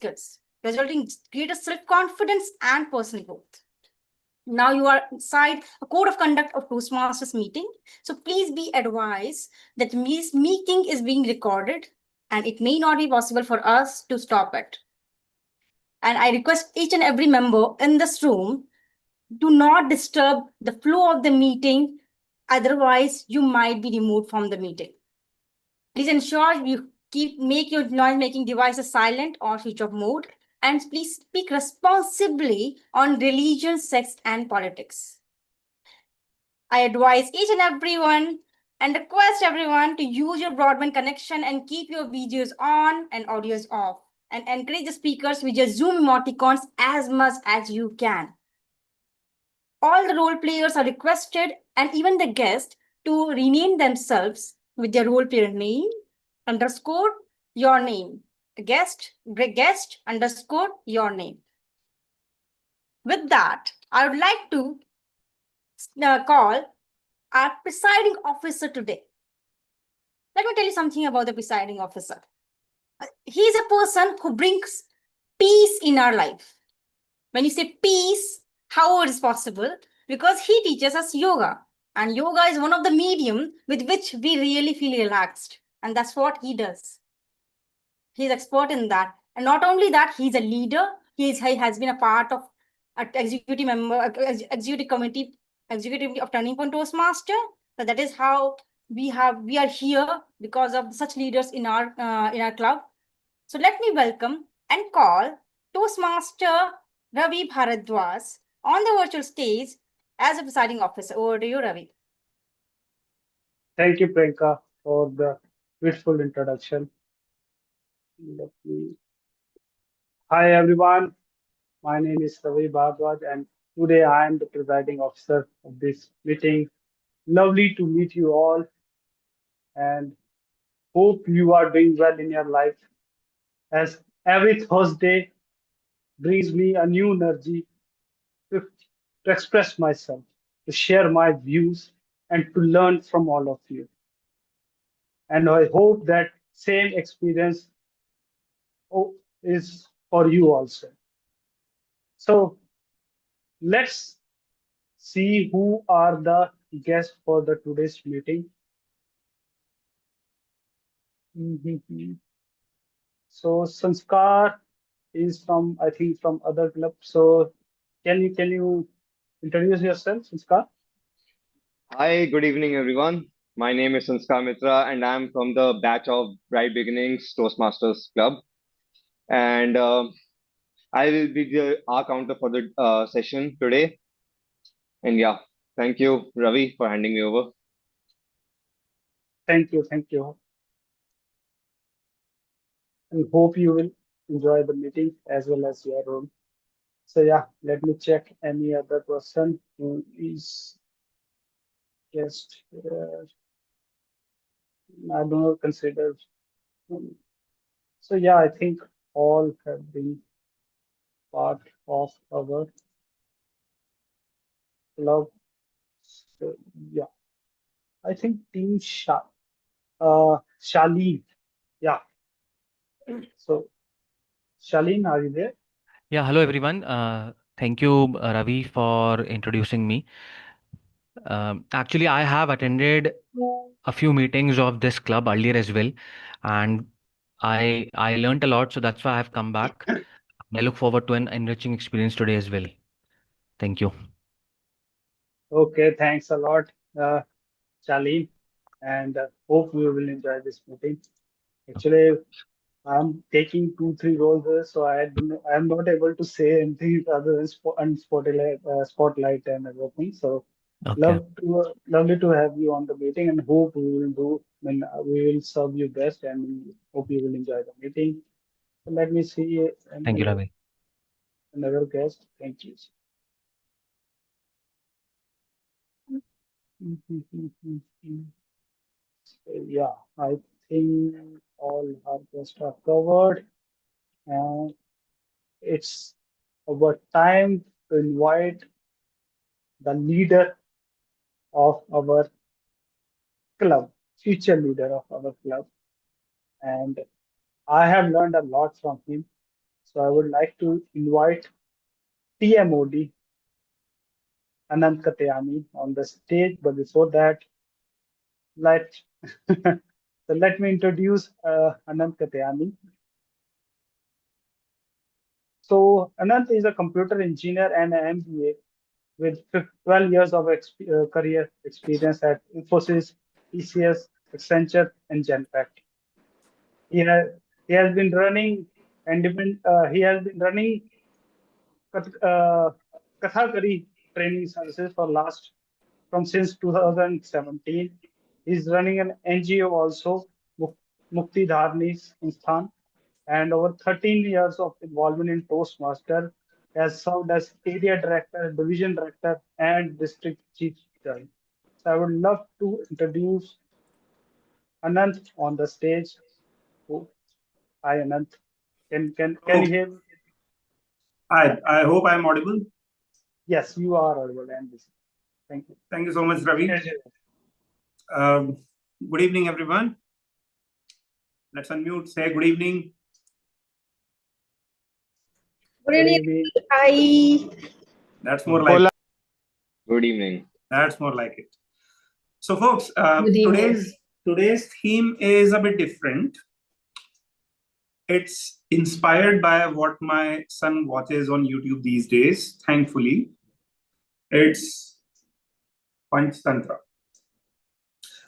skills, resulting in greater self-confidence and personal growth. Now you are inside a code of conduct of Toastmasters meeting. So please be advised that this meeting is being recorded and it may not be possible for us to stop it. And I request each and every member in this room, do not disturb the flow of the meeting. Otherwise, you might be removed from the meeting. Please ensure you make your noise making devices silent or switch off mode. And please speak responsibly on religion, sex, and politics. I advise each and everyone and request everyone to use your broadband connection and keep your videos on and audios off. And encourage the speakers with your Zoom emoticons as much as you can. All the role players are requested, and even the guest, to rename themselves with their role player name underscore your name. Guest underscore your name. With that, I would like to call our presiding officer today. Let me tell you something about the presiding officer. He is a person who brings peace in our life. When you say peace, how it is possible? Because he teaches us yoga. And yoga is one of the medium with which we really feel relaxed. And that's what he does. He's expert in that. And not only that, he's a leader. He has been a part of an executive member, executive committee, executive of Turning Point Toastmaster. So that is how we are here because of such leaders in our club. So let me welcome and call Toastmaster Ravi Bharadwaj on the virtual stage as a presiding officer. Over to you, Ravi. Thank you, Priyanka, for the beautiful introduction. Let me... Hi, everyone. My name is Ravi Bhardwaj, and today I am the presiding officer of this meeting. Lovely to meet you all, and hope you are doing well in your life. As every Thursday brings me a new energy to, to express myself, to share my views, and to learn from all of you. And I hope that same experience is for you also. So let's see who are the guests for the today's meeting. Mhm. So Sanskar is from, I think, from other club. So can you introduce yourself, Sanskar? Hi, good evening, everyone. My name is Sanskar Mitra, and I'm from the batch of Bright Beginnings Toastmasters Club. And I will be our counter for the session today. And yeah, thank you, Ravi, for handing me over. Thank you, and hope you will enjoy the meeting as well as your own. So yeah, let me check any other person who is just I don't know consider. So yeah, I think all have been part of our club. So yeah, I think Team Shaleen. Yeah. So Shaleen, are you there? Yeah, hello everyone. Thank you, Ravi, for introducing me. Actually, I have attended a few meetings of this club earlier as well, and I learned a lot, so that's why I have come back. I look forward to an enriching experience today as well. Thank you. Okay, thanks a lot, Shaleen, and hope we will enjoy this meeting. Actually, I'm taking 2, 3 roles here, so I'm not able to say anything other than spotlight and everything. So Okay. lovely to have you on the meeting, and hope we will do. I mean, we will serve you best, and hope you will enjoy the meeting. So let me see Thank you, Ravi. another guest. Thank you. Yeah, I think all our guests are covered, and it's about time to invite the leader of our club, future leader of our club. And I have learned a lot from him. So I would like to invite TMOD Anant Katyani on the stage. But before that, let so let me introduce Anant Katyani. So Anant is a computer engineer and an MBA with 12 years of career experience at Infosys, TCS, Accenture, and Genpact. He has he has been running he has been running Kathakari training services for last from since 2017. He's running an NGO also, Mukti Dharni Sansthan, and over 13 years of involvement in Toastmaster, has served as area director, division director, and district chief judge. So I would love to introduce Anant on the stage. Oh, hi Anant. Can Oh, you hear me? I hope I'm audible. Yes, you are audible and visible. Thank you. Thank you so much, Ravi. Pleasure. Good evening, everyone. Let's unmute, say good evening. Good Good evening. evening. Hi. That's more like Good evening. That's more like it. So, folks, Good evening. today's theme is a bit different. It's inspired by what my son watches on YouTube these days, thankfully. It's Panch Tantra.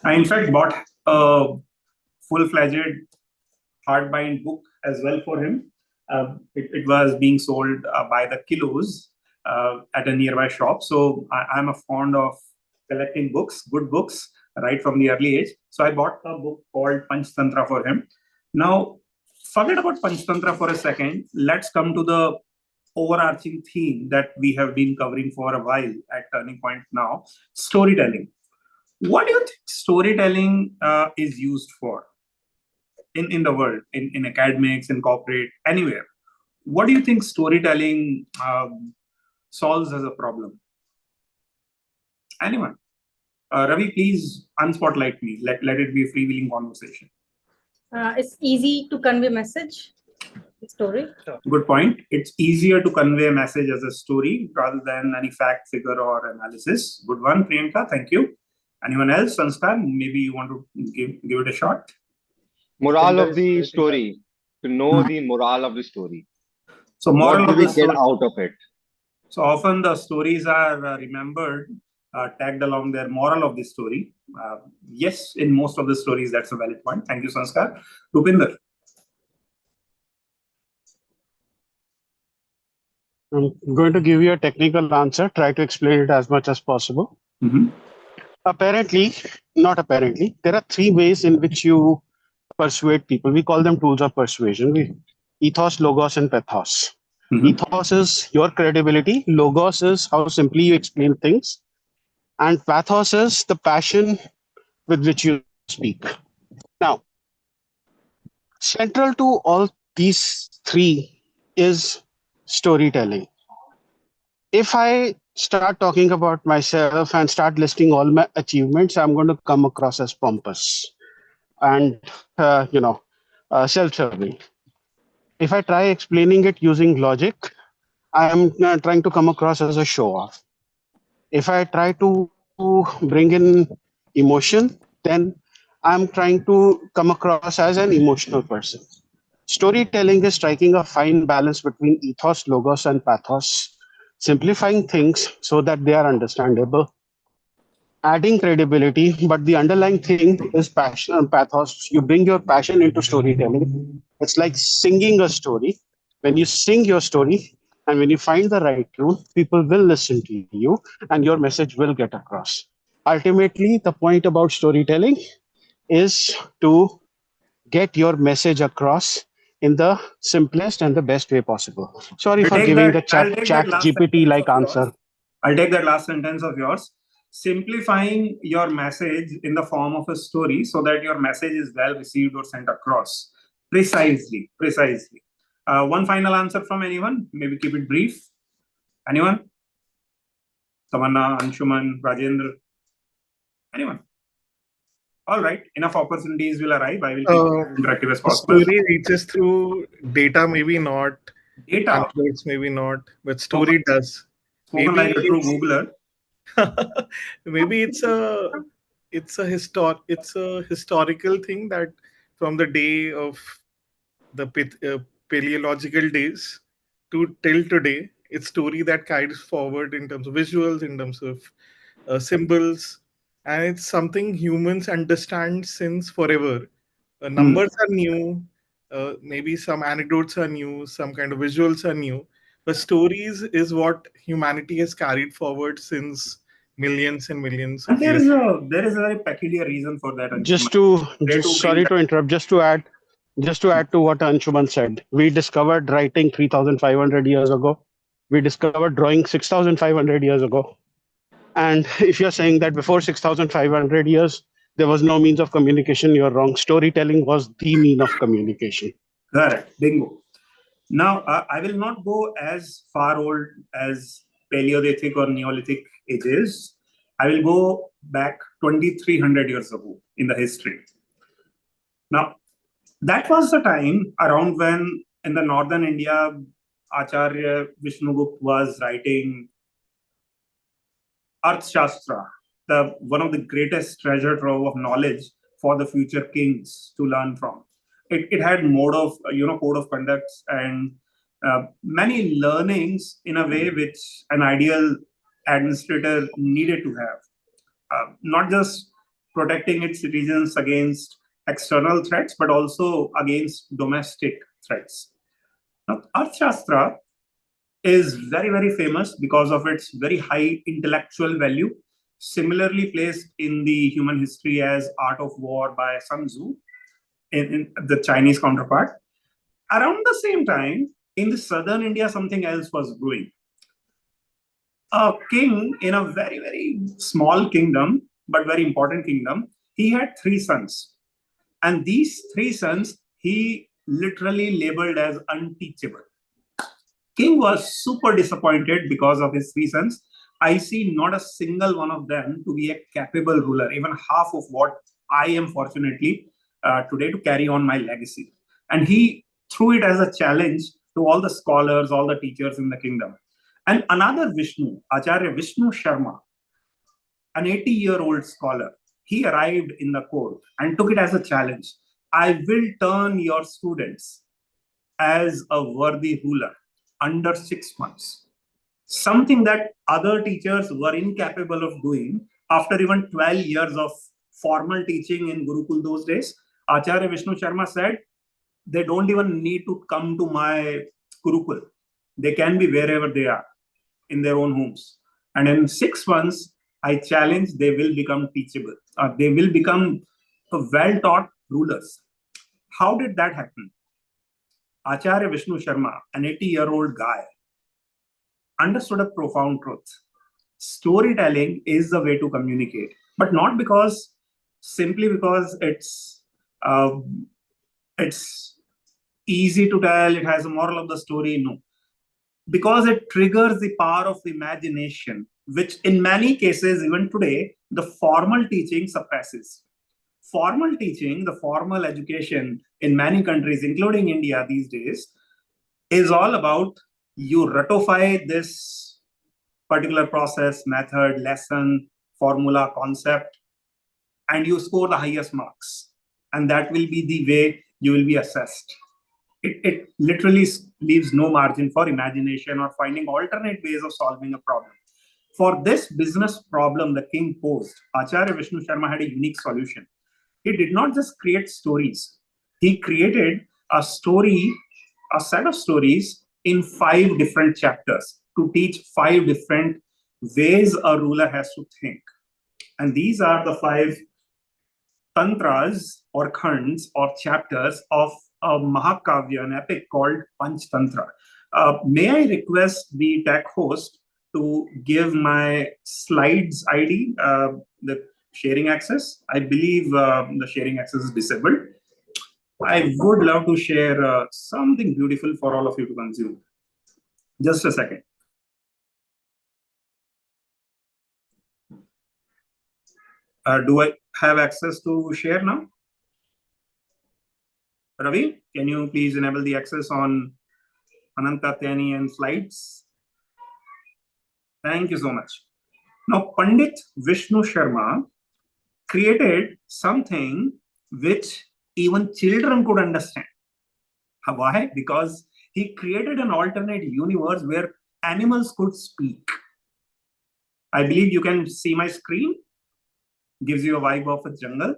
I, in fact, bought a full-fledged hardbind book as well for him. It was being sold by the kilos at a nearby shop. So I'm a fond of collecting books, good books, right from the early age. So I bought a book called Panch Tantra for him. Now, forget about Panch Tantra for a second. Let's come to the overarching theme that we have been covering for a while at Turning Point now, storytelling. What do you think storytelling is used for in the world, in academics, in corporate, anywhere? What do you think storytelling solves as a problem? Anyone? Ravi, please unspotlight me. Let it be a freewheeling conversation. It's easy to convey message, story. Good point. It's easier to convey a message as a story rather than any fact, figure, or analysis. Good one, Priyanka. Thank you. Anyone else? Sanskar, maybe you want to give it a shot? Moral of the story. To know the moral of the story. So, What moral do of we the get story. out of it? So often the stories are remembered, tagged along their moral of the story. Yes, in most of the stories, that's a valid point. Thank you, Sanskar. Rupinder. I'm going to give you a technical answer, try to explain it as much as possible. Apparently, not apparently, there are three ways in which you persuade people. We call them tools of persuasion. Ethos, logos, and pathos. Ethos is your credibility. Logos is how simply you explain things. And pathos is the passion with which you speak. Now, central to all these three is storytelling. If I start talking about myself and start listing all my achievements, I'm going to come across as pompous and self-serving. If I try explaining it using logic, I am trying to come across as a show-off. If I try to bring in emotion, then I'm trying to come across as an emotional person. Storytelling is striking a fine balance between ethos, logos, and pathos, simplifying things so that they are understandable, adding credibility, but the underlying thing is passion and pathos. You bring your passion into storytelling. It's like singing a story. When you sing your story and when you find the right tune, people will listen to you and your message will get across. Ultimately, the point about storytelling is to get your message across in the simplest and the best way possible. Sorry for giving the chat GPT like answer. I'll take that last sentence of yours. Simplifying your message in the form of a story so that your message is well received or sent across. Precisely. One final answer from anyone? Maybe keep it brief. Anyone? Tamanna, Anshuman, Rajendra? Anyone? All right, enough opportunities will arrive. I will keep it as interactive as possible. Story reaches through data, maybe not Data Anecdotes maybe not, but story does. spoken Maybe like a true it's Googler. maybe it's a historical thing that from the day of the paleological days to till today, it's story that carries forward in terms of visuals, in terms of symbols, and it's something humans understand since forever. Numbers are new, maybe some anecdotes are new, some kind of visuals are new, but stories is what humanity has carried forward since millions and millions And of years. there is a very peculiar reason for that, Anshuman. Sorry to interrupt, just to add to what Anshuman said. We discovered writing 3,500 years ago. We discovered drawing 6,500 years ago. And if you're saying that before 6,500 years, there was no means of communication, you're wrong. Storytelling was the mean of communication. Correct. Bingo. Now, I will not go as far old as Paleolithic or Neolithic ages. I will go back 2,300 years ago in the history. Now, that was the time around when in the northern India, Acharya Vishnugupta was writing Arthashastra, one of the greatest treasure trove of knowledge for the future kings to learn from. It had mode of code of conducts and many learnings in a way which an ideal administrator needed to have. Not just protecting its citizens against external threats, but also against domestic threats. Now, Arthashastra is very, very famous because of its very high intellectual value, similarly placed in the human history as Art of War by Sun Tzu, in the Chinese counterpart. Around the same time, in the southern India, something else was brewing. A king in a very, very small kingdom, but very important kingdom, he had three sons. And these three sons, he literally labeled as unteachable. King was super disappointed because of his three sons. I see not a single one of them to be a capable ruler, even half of what I am fortunately today to carry on my legacy. And he threw it as a challenge to all the scholars, all the teachers in the kingdom. And another Vishnu, Acharya Vishnu Sharma, an 80-year-old scholar, he arrived in the court and took it as a challenge. I will turn your students as a worthy ruler under 6 months. Something that other teachers were incapable of doing after even 12 years of formal teaching in Gurukul those days. Acharya Vishnu Sharma said, they don't even need to come to my Gurukul. They can be wherever they are in their own homes. And in 6 months, I challenge they will become teachable. They will become well-taught rulers. How did that happen? Acharya Vishnu Sharma, an 80-year-old guy, understood a profound truth. Storytelling is the way to communicate, but not simply because it's easy to tell, it has a moral of the story. No, because it triggers the power of imagination, which in many cases, even today, the formal teaching suppresses. Formal teaching, the formal education in many countries, including India these days, is all about you ratify this particular process, method, lesson, formula, concept, and you score the highest marks. And that will be the way you will be assessed. It literally leaves no margin for imagination or finding alternate ways of solving a problem. For this business problem the king posed, Acharya Vishnu Sharma had a unique solution. He did not just create stories. He created a set of stories in 5 different chapters to teach 5 different ways a ruler has to think. And these are the 5 tantras or khands or chapters of a Mahakavya, an epic called Panchtantra. May I request the tech host to give my slides ID, the sharing access? I believe the sharing access is disabled. I would love to share something beautiful for all of you to consume. Just a second. Do I have access to share now? Ravi, can you please enable the access on Ananta Tyani and slides. Thank you so much. Now, Pandit Vishnu Sharma created something which even children could understand. Why? Because he created an alternate universe where animals could speak. I believe you can see my screen. Gives you a vibe of a jungle.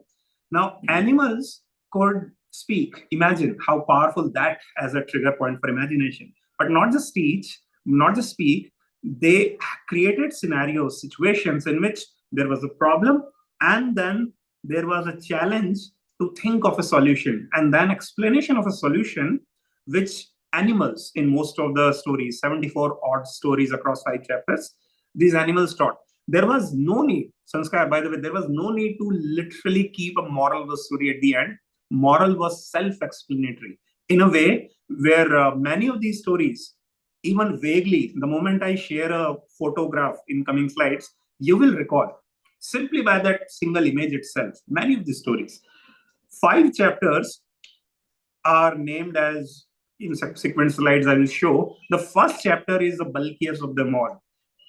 Now, animals could speak. Imagine how powerful that as a trigger point for imagination. But not just teach, not just speak. They created scenarios, situations in which there was a problem, and then there was a challenge to think of a solution, and then explanation of a solution, which animals in most of the stories, 74 odd stories across 5 chapters, these animals taught. There was no need, Sanskar, by the way, there was no need to literally keep a moral of the story at the end. Moral was self-explanatory in a way where many of these stories, even vaguely, the moment I share a photograph in coming slides, you will recall simply by that single image itself, many of these stories. 5 chapters are named as, in subsequent slides I will show. The first chapter is the bulkiest of them all.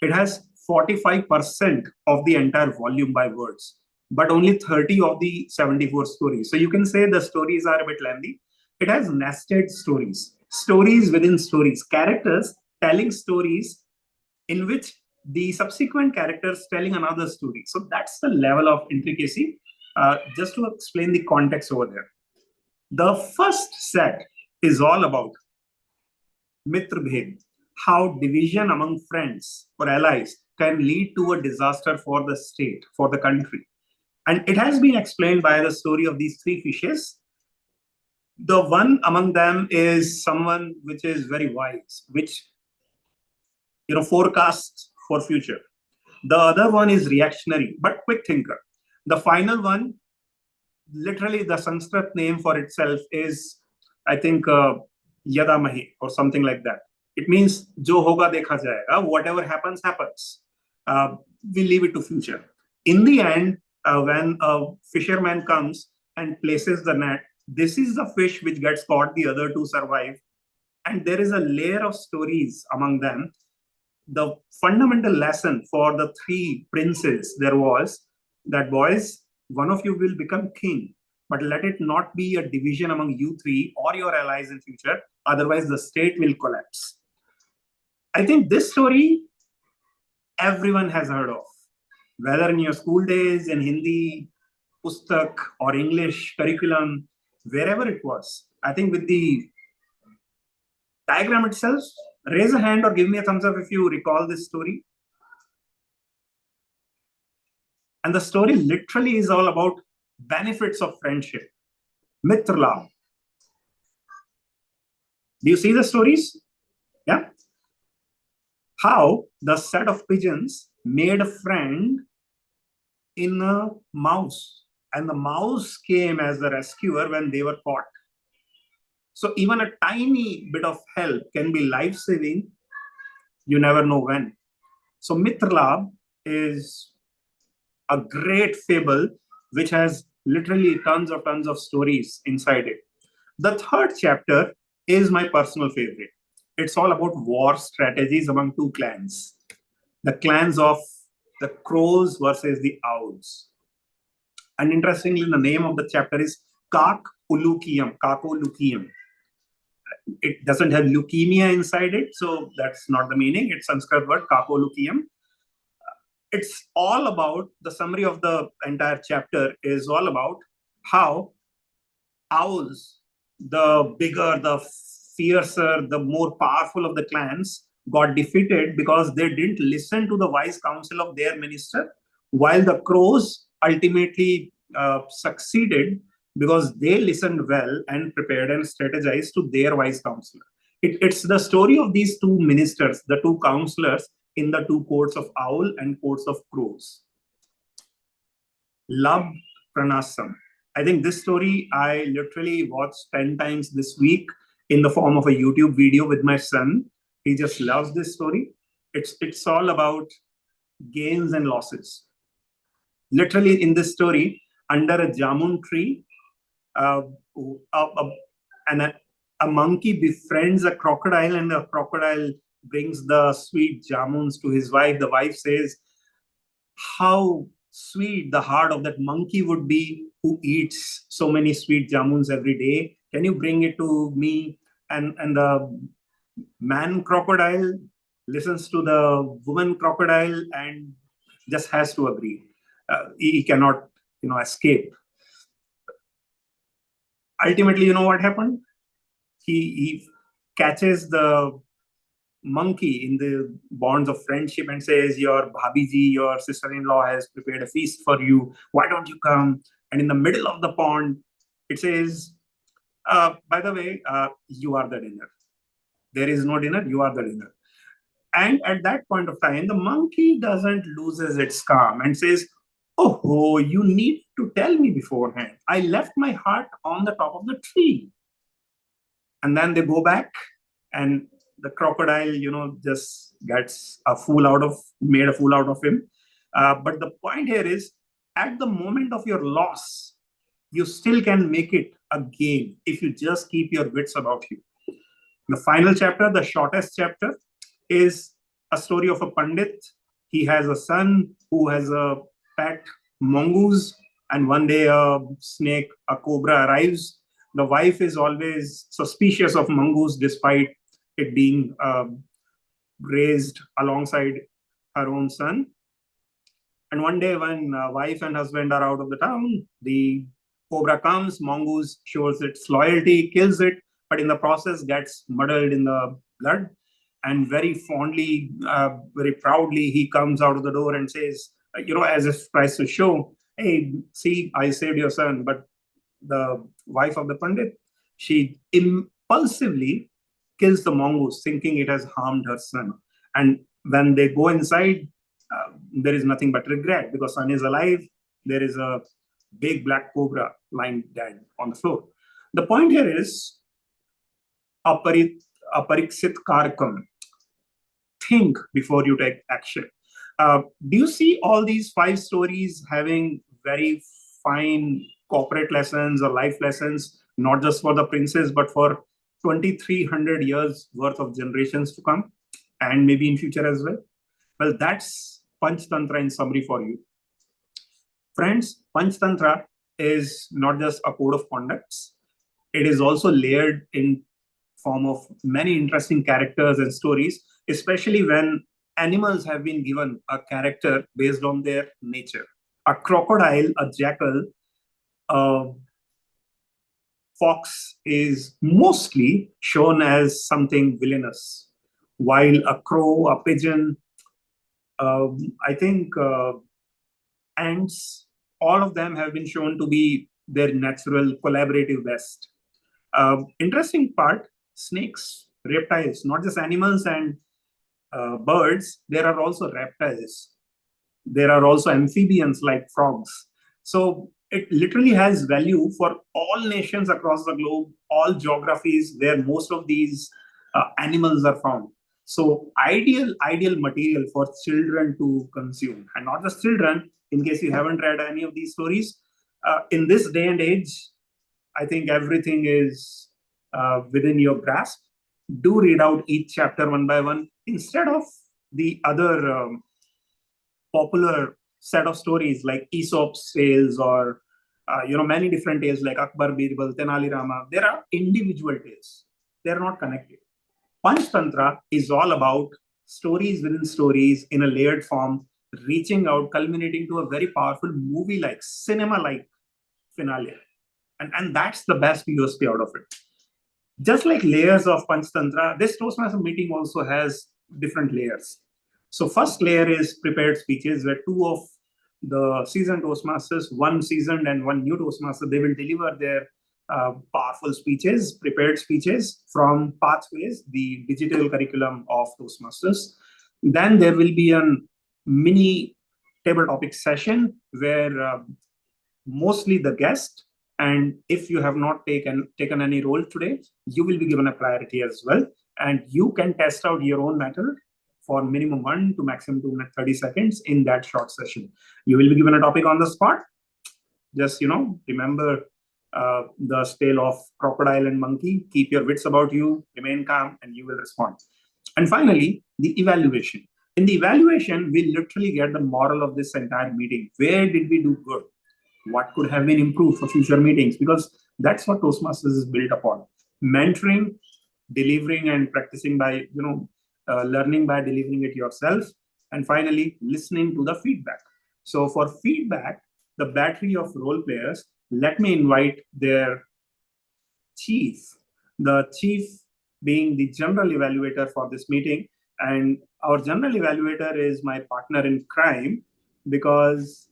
It has 45% of the entire volume by words, but only 30 of the 74 stories. So you can say the stories are a bit lengthy. It has nested stories, stories within stories, characters telling stories in which the subsequent characters telling another story. So that's the level of intricacy. Just to explain the context over there. The first set is all about Mitra Bhed, how division among friends or allies can lead to a disaster for the state, for the country. And it has been explained by the story of these 3 fishes. The one among them is someone which is very wise, which forecasts for future. The other one is reactionary, but quick thinker. The final one, literally the Sanskrit name for itself is, I think, Yadamahi or something like that. It means jo hoga dekha jayega, whatever happens, happens. We leave it to future. In the end, when a fisherman comes and places the net, this is the fish which gets caught, the other 2 survive. And there is a layer of stories among them. The fundamental lesson for the 3 princes there was that, boys, one of you will become king, but let it not be a division among you 3 or your allies in future, otherwise the state will collapse. I think this story everyone has heard of, whether in your school days, in Hindi, Pustak, or English curriculum, wherever it was. I think with the diagram itself, raise a hand or give me a thumbs up if you recall this story. And the story literally is all about benefits of friendship. Mitra Labh. Do you see the stories? Yeah. How the set of pigeons made a friend in a mouse, and the mouse came as the rescuer when they were caught. So even a tiny bit of help can be life-saving. You never know when. So Mitra Labh is a great fable which has literally tons of stories inside it. The 3rd chapter is my personal favorite. It's all about war strategies among 2 clans. The clans of the crows versus the owls. And interestingly, the name of the chapter is Kakulukium. It doesn't have leukemia inside it, so that's not the meaning. It's Sanskrit word, Kakulukium. It's all about, the summary of the entire chapter is all about how owls, the bigger, the fiercer, the more powerful of the clans, got defeated because they didn't listen to the wise counsel of their minister, while the crows ultimately succeeded because they listened well and prepared and strategized to their wise counselor. It's the story of these 2 ministers, the 2 counselors in the 2 courts of owl and courts of crows. Labh Pranasam. I think this story I literally watched 10 times this week in the form of a YouTube video with my son. He just loves this story. It's all about gains and losses. Literally in this story, under a jamun tree, a a monkey befriends a crocodile and the crocodile brings the sweet jamuns to his wife. The wife says, how sweet the heart of that monkey would be who eats so many sweet jamuns every day. Can you bring it to me? And the man crocodile listens to the woman crocodile and just has to agree. He cannot, escape. Ultimately, you know what happened? He catches the monkey in the bonds of friendship and says, your bhabiji, your sister-in-law has prepared a feast for you. Why don't you come? And in the middle of the pond, it says, by the way, you are the dinner. There is no dinner, you are the dinner. And at that point of time, the monkey doesn't loses its calm and says, oh, you need to tell me beforehand. I left my heart on the top of the tree. And then they go back and the crocodile, just gets made a fool out of him. But the point here is, at the moment of your loss, you still can make it a gain if you just keep your wits about you. The final chapter, the shortest chapter, is a story of a pandit. He has a son who has a pet mongoose, and one day a snake, a cobra arrives. The wife is always suspicious of mongoose despite it being raised alongside her own son. And one day when wife and husband are out of the town, the cobra comes, mongoose shows its loyalty, kills it, but in the process gets muddled in the blood. And very fondly, very proudly, he comes out of the door and says, as if tries to show, hey, see, I saved your son. But the wife of the pandit, she impulsively kills the mongoose, thinking it has harmed her son. And when they go inside, there is nothing but regret because son is alive. There is a big black cobra lying dead on the floor. The point here is apariksit karakam. Think before you take action. Do you see all these 5 stories having very fine corporate lessons or life lessons, not just for the princes, but for 2,300 years worth of generations to come, and maybe in future as well? Well, that's Panchtantra in summary for you. Friends, Panchtantra is not just a code of conducts. It is also layered in form of many interesting characters and stories, especially when animals have been given a character based on their nature. A crocodile, a jackal, a fox is mostly shown as something villainous, while a crow, a pigeon, I think ants, all of them have been shown to be their natural collaborative best. Interesting part, snakes, reptiles, not just animals and birds, there are also reptiles. There are also amphibians like frogs. So it literally has value for all nations across the globe, all geographies where most of these animals are found. So ideal material for children to consume, and not just children. In case you haven't read any of these stories, in this day and age, I think everything is within your grasp. Do read out each chapter one by one instead of the other popular set of stories like Aesop's tales or many different tales like Akbar, Birbal, Tenali Rama. There are individual tales. They are not connected. Panchtantra is all about stories within stories in a layered form, reaching out, culminating to a very powerful movie-like, cinema-like finale. And that's the best USP out of it. Just like layers of Panchtantra, this Toastmaster meeting also has different layers. So first layer is prepared speeches, where 2 of the seasoned Toastmasters, one seasoned and one new Toastmaster, they will deliver their powerful speeches, prepared speeches from Pathways, the digital curriculum of Toastmasters. Then there will be a mini table topic session where mostly the guest, and if you have not taken any role today, you will be given a priority as well, and you can test out your own method for minimum 1 to maximum 2 minutes 30 seconds in that short session. You will be given a topic on the spot. Just remember the tale of crocodile and monkey. Keep your wits about you, remain calm, and you will respond. And finally, the evaluation. In the evaluation, we literally get the moral of this entire meeting. Where did we do good? What could have been improved for future meetings? Because that's what Toastmasters is built upon. Mentoring, delivering and practicing by, learning by delivering it yourself. And finally, listening to the feedback. So for feedback, the battery of role players, let me invite their chief, the chief being the general evaluator for this meeting. And our general evaluator is my partner in crime because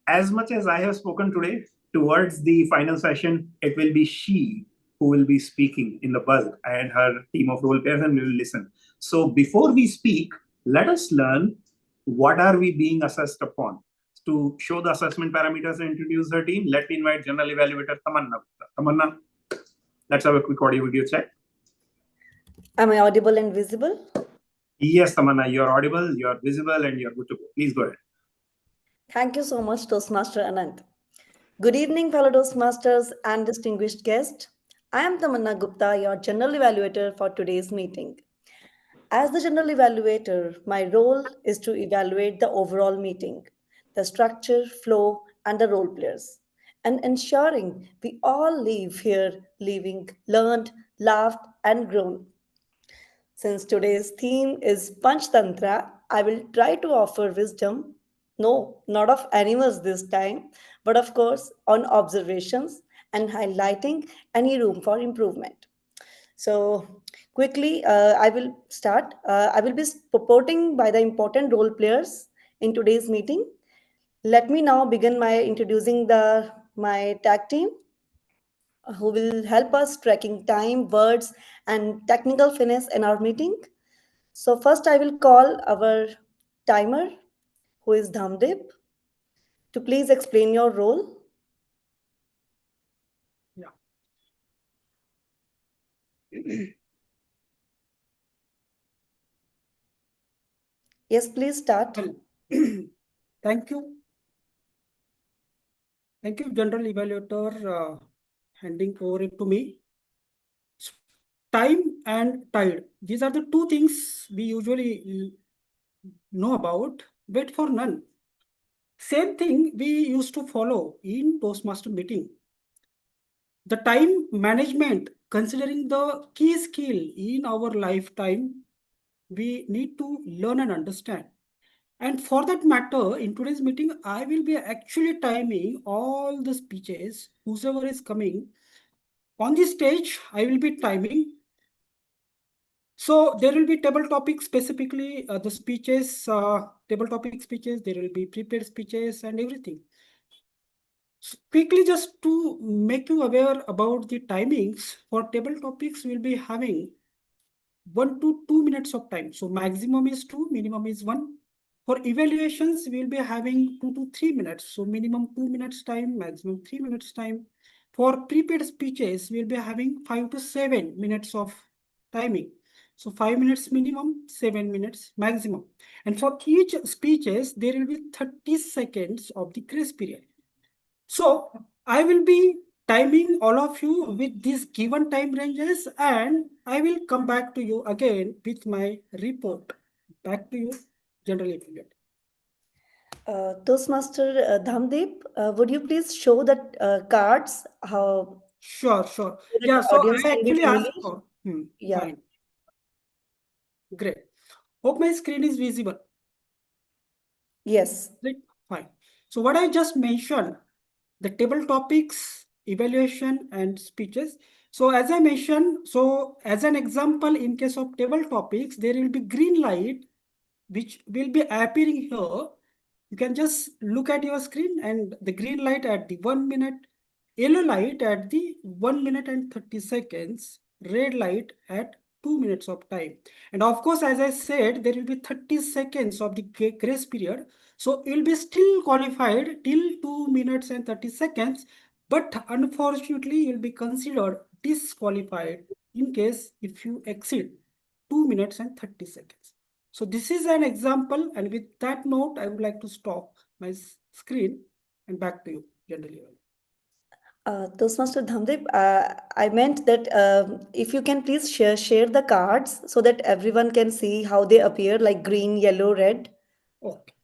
as much as I have spoken today, towards the final session, it will be she who will be speaking in the bulk and her team of role players, and we will listen. So before we speak, let us learn what are we being assessed upon. To show the assessment parameters and introduce her team, let me invite General Evaluator Tamanna. Tamanna, let's have a quick audio video check. Am I audible and visible? Yes, Tamanna, you're audible, you're visible, and you're good to go. Please go ahead. Thank you so much, Toastmaster Anand. Good evening, fellow Toastmasters and distinguished guests. I am Tamanna Gupta, your General Evaluator for today's meeting. As the General Evaluator, my role is to evaluate the overall meeting, the structure, flow, and the role players, and ensuring we all leave here leaving learned, laughed, and grown. Since today's theme is Panchtantra, I will try to offer wisdom, no, not of animals this time, but of course on observations and highlighting any room for improvement. So, quickly, I will start. I will be purporting by the important role players in today's meeting. Let me now begin my introducing my tag team who will help us tracking time, words, and technical finesse in our meeting. So first I will call our timer, who is Dhamdip, to please explain your role. Yes, please start. Well, thank you. Thank you, General Evaluator, handing over it to me. Time and tide. These are the two things we usually know about, but for none. Same thing we used to follow in Toastmaster meeting. The time management, considering the key skill in our lifetime, we need to learn and understand. And for that matter, in today's meeting, I will be actually timing all the speeches, whoever is coming. On the stage, I will be timing. So there will be table topics, specifically the speeches, table topic speeches, there will be prepared speeches and everything. So quickly, just to make you aware about the timings, for table topics, we'll be having 1 to 2 minutes of time. So maximum is 2, minimum is 1. For evaluations, we'll be having 2 to 3 minutes. So minimum 2 minutes time, maximum 3 minutes time. For prepared speeches, we'll be having 5 to 7 minutes of timing. So 5 minutes minimum, 7 minutes maximum. And for each speeches, there will be 30 seconds of the grace period. So I will be timing all of you with these given time ranges, and I will come back to you again with my report. Back to you, General Evaluator. Toastmaster Dhamdip, would you please show the cards? How? Sure. So Yeah, the so audience I can be actually familiar. asked for. Yeah. Fine. Great. Hope my screen is visible. Yes. Right? Fine. So what I just mentioned, the table topics, evaluation, and speeches. So as I mentioned, so as an example, in case of table topics, there will be green light, which will be appearing here. You can just look at your screen, and the green light at the 1 minute, yellow light at the 1 minute and 30 seconds, red light at 2 minutes of time. And of course, as I said, there will be 30 seconds of the grace period. So you will be still qualified till 2 minutes and 30 seconds, but unfortunately, you will be considered disqualified in case if you exceed 2 minutes and 30 seconds. So this is an example, and with that note, I would like to stop my screen and back to you. generally. Toastmaster Dhamdip, I meant that if you can please share the cards so that everyone can see how they appear, like green, yellow, red. Okay,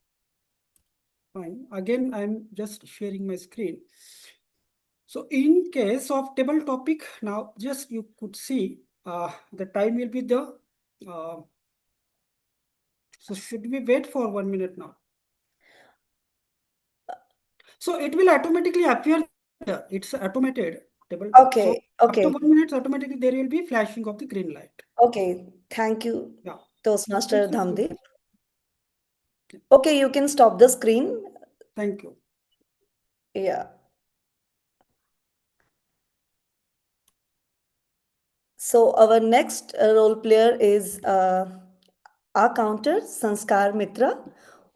fine. Again, I'm just sharing my screen. So in case of table topic, now just you could see the time will be there. So should we wait for 1 minute now? So it will automatically appear there. It's automated table. So Okay, after okay, 1 minute, automatically there will be flashing of the green light. okay. Thank you, Yeah. Toastmaster It's good. Dhamdip. Okay, you can stop the screen. Thank you. Yeah. So our next role player is our counter, Sanskar Mitra,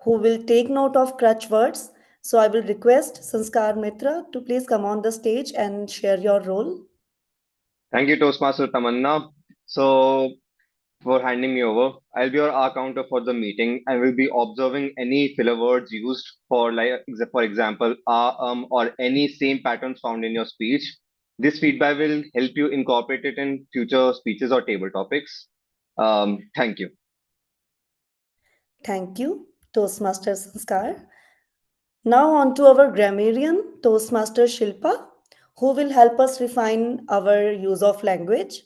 who will take note of crutch words. So I will request Sanskar Mitra to please come on the stage and share your role. Thank you, Toastmaster Tamanna. So, for handing me over, I'll be your accounter for the meeting and will be observing any filler words used for, like, for example, or any same patterns found in your speech. This feedback will help you incorporate it in future speeches or table topics. Thank you. Thank you, Toastmaster Sanskar. Now on to our grammarian, Toastmaster Shilpa, who will help us refine our use of language.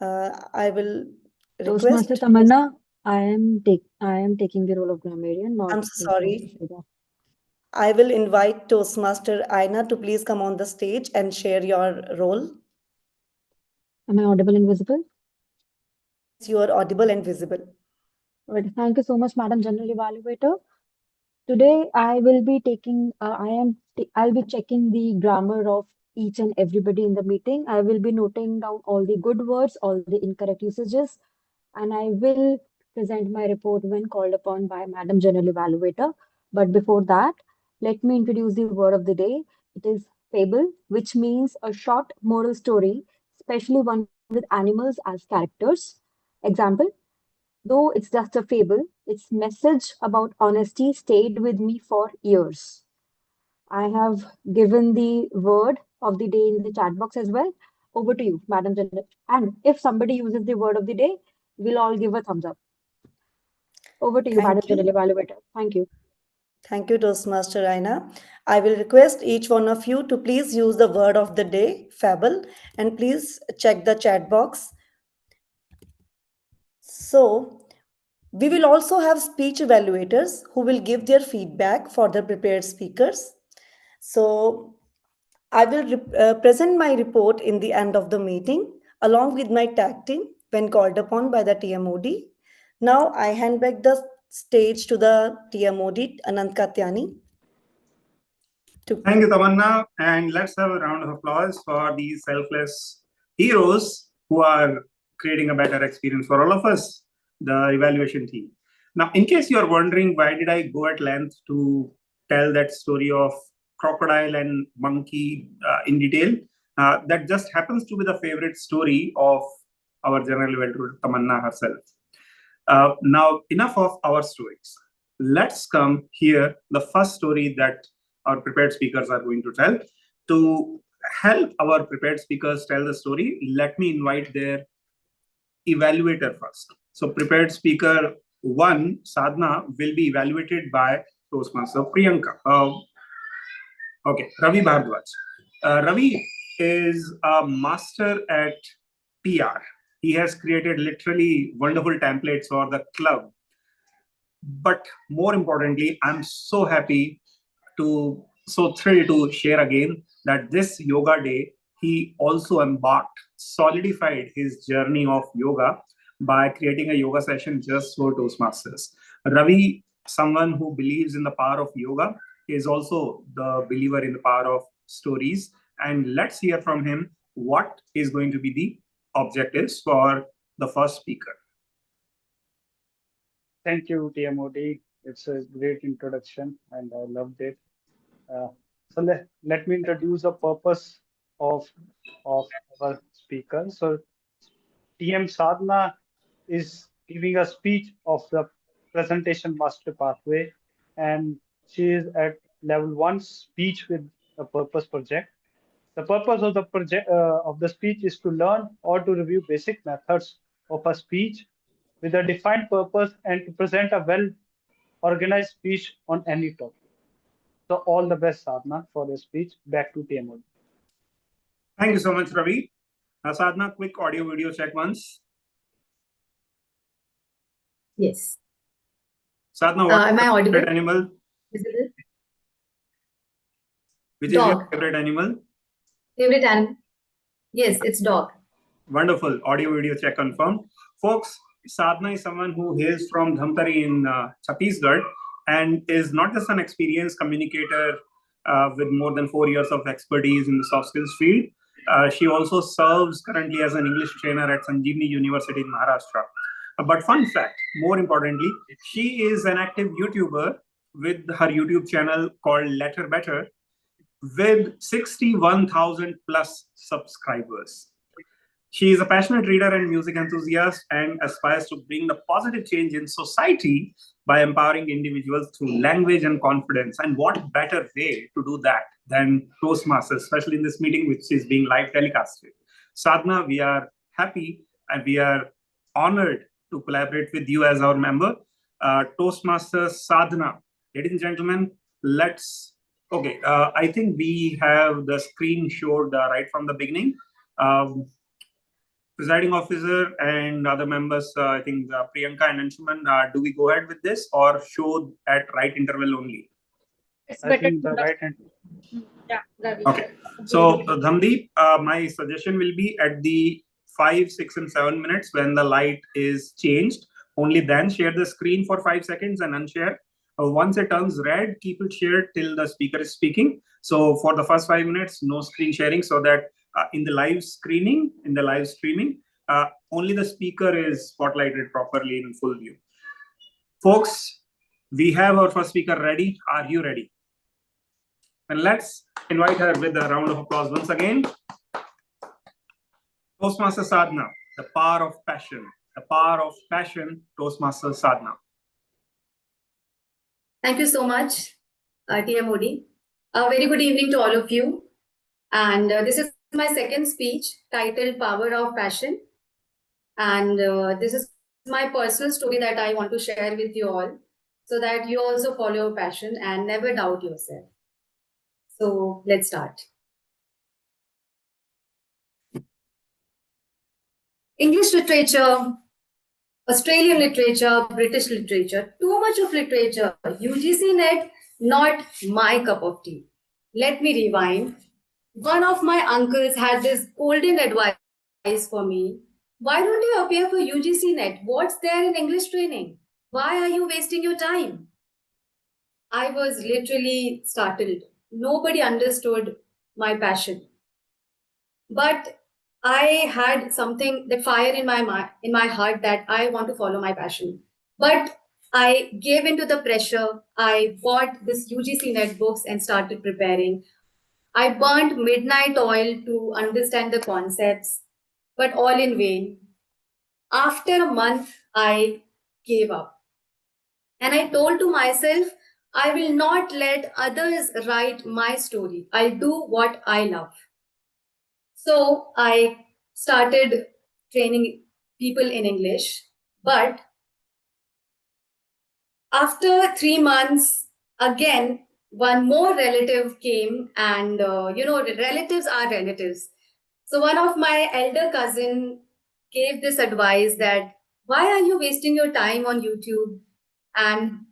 I will Toastmaster request. Tamanna, I am taking the role of grammarian, not I'm so Toastmaster sorry. Shilpa. I will invite Toastmaster Aina to please come on the stage and share your role. Am I audible and visible? Yes, you are audible and visible. Right. Thank you so much, Madam General Evaluator. Today, I will be taking, I'll be checking the grammar of each and everybody in the meeting. I will be noting down all the good words, all the incorrect usages, and I will present my report when called upon by Madam General Evaluator. But before that, let me introduce the word of the day. It is fable, which means a short moral story, especially one with animals as characters. Example, though it's just a fable, its message about honesty stayed with me for years. I have given the word of the day in the chat box as well. Over to you, Madam General. And if somebody uses the word of the day, we'll all give a thumbs up. Over to you, Madam Thank General you. Evaluator. Thank you. Thank you, Toastmaster Aina. I will request each one of you to please use the word of the day, fable, and please check the chat box. So, we will also have speech evaluators who will give their feedback for the prepared speakers. So, I will present my report in the end of the meeting along with my tag team when called upon by the TMOD. Now, I hand back the stage to the TMOD, Anant Katyani. Thank you, Tamanna. And let's have a round of applause for these selfless heroes who are creating a better experience for all of us, the evaluation team. Now, in case you are wondering why did I go at length to tell that story of crocodile and monkey in detail, that just happens to be the favorite story of our general evaluator Tamanna herself. Now, enough of our stories. Let's come here the first story that our prepared speakers are going to tell. To help our prepared speakers tell the story, let me invite their evaluator first. So, prepared speaker one, Sadhna, will be evaluated by Toastmaster Priyanka. Okay, Ravi Bhardwaj. Ravi is a master at PR. He has created literally wonderful templates for the club. But more importantly, I'm so happy so thrilled to share again that this yoga day, he also solidified his journey of yoga by creating a yoga session just for Toastmasters. Ravi, someone who believes in the power of yoga, is also the believer in the power of stories. And let's hear from him what is going to be the objectives for the first speaker. Thank you, TMOD. It's a great introduction and I loved it. Uh, let me introduce the purpose of, of our speaker. So TM Sadhana is giving a speech of the presentation master pathway, and she is at level 1 speech with a purpose project. The purpose of the project of the speech is to learn or to review basic methods of a speech with a defined purpose and to present a well organized speech on any topic. So all the best, Sadhna, for your speech. Back to TMO. Thank you so much, Ravi. Sadhna, quick audio video check once. Yes. Sadhna, what Am I is your audible? favorite animal? Is it Which is your Dog. favorite animal? Favorite animal? Yes, it's dog. Wonderful. Audio video check confirmed. Folks, Sadhna is someone who hails from Dhamtari in Chhattisgarh and is not just an experienced communicator with more than 4 years of expertise in the soft skills field. She also serves currently as an English trainer at Sanjeevani University in Maharashtra. But fun fact, more importantly, she is an active YouTuber with her YouTube channel called Letter Better with 61,000 plus subscribers. She is a passionate reader and music enthusiast and aspires to bring the positive change in society by empowering individuals through language and confidence. And what better way to do that than Toastmasters, especially in this meeting, which is being live telecasted. Sadhna, we are happy and we are honored to collaborate with you as our member. Toastmasters Sadhna. Ladies and gentlemen, let's, okay, I think we have the screen showed right from the beginning. Presiding officer and other members, I think Priyanka and Anshuman, do we go ahead with this or show at right interval only? It's I better think to the right hand. Yeah, Ravi. Okay. So, Dhamdeep, my suggestion will be at the 5, 6, and 7 minutes when the light is changed. Only then share the screen for 5 seconds and unshare. Once it turns red, keep it shared till the speaker is speaking. So, for the first 5 minutes, no screen sharing, so that in the live streaming, only the speaker is spotlighted properly in full view. Folks, we have our first speaker ready. Are you ready? And let's invite her with a round of applause once again. Toastmaster Sadhna, the power of passion. The power of passion, Toastmaster Sadhna. Thank you so much, TMOD. A very good evening to all of you. And this is my second speech titled Power of Passion. And this is my personal story that I want to share with you all so that you also follow your passion and never doubt yourself. So let's start. English literature, Australian literature, British literature, too much of literature, UGC net, not my cup of tea. Let me rewind. One of my uncles had this golden advice for me. Why don't you appear for UGC net? What's there in English training? Why are you wasting your time? I was literally startled. Nobody understood my passion. But I had something, that fire in my heart that I want to follow my passion. But I gave into the pressure. I bought this UGC net books and started preparing. I burnt midnight oil to understand the concepts, but all in vain. After a month, I gave up. And I told to myself, I will not let others write my story. I'll do what I love. So I started training people in English. But after 3 months, again, one more relative came and, relatives are relatives. So one of my elder cousin gave this advice that, why are you wasting your time on YouTube? And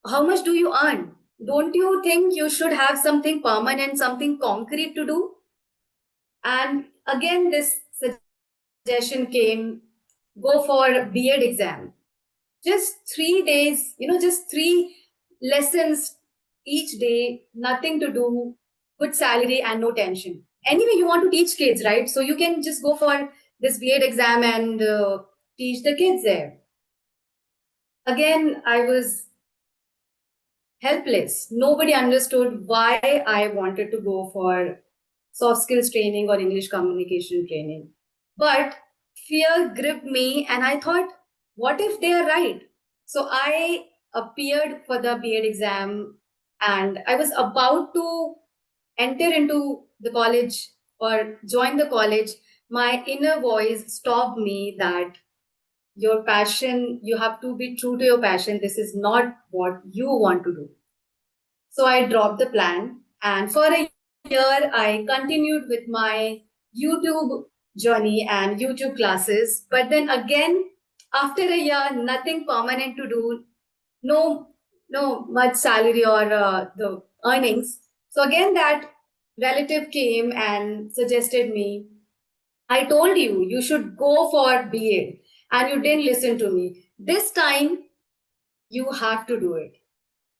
how much do you earn? Don't you think you should have something permanent, something concrete to do? And again, this suggestion came, go for B.Ed exam. Just 3 days, just 3 lessons each day, nothing to do, good salary and no tension. Anyway, you want to teach kids, right? So you can just go for this B.Ed exam and teach the kids there. Again, I was helpless. Nobody understood why I wanted to go for soft skills training or English communication training. But fear gripped me and I thought, what if they are right? So I appeared for the B.Ed exam and I was about to enter into the college or join the college, my inner voice stopped me that your passion, you have to be true to your passion. This is not what you want to do. So I dropped the plan, and for a year, I continued with my YouTube journey and YouTube classes. But then again, after a year, nothing permanent to do, no much salary or the earnings. So again, that relative came and suggested me, I told you you should go for BA, and you didn't listen to me. This time, you have to do it.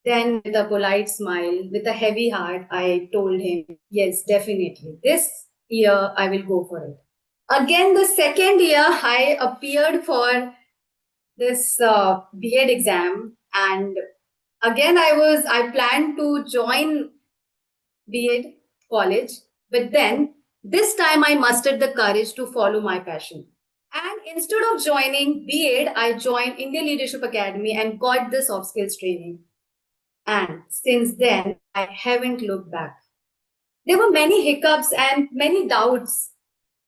Then, with a polite smile, with a heavy heart, I told him, yes, definitely. This year, I will go for it. Again, the second year, I appeared for this B.Ed exam, and again, I planned to join B.Ed college, but then this time I mustered the courage to follow my passion. And instead of joining B.Ed, I joined Indian Leadership Academy and got the soft skills training. And since then, I haven't looked back. There were many hiccups and many doubts,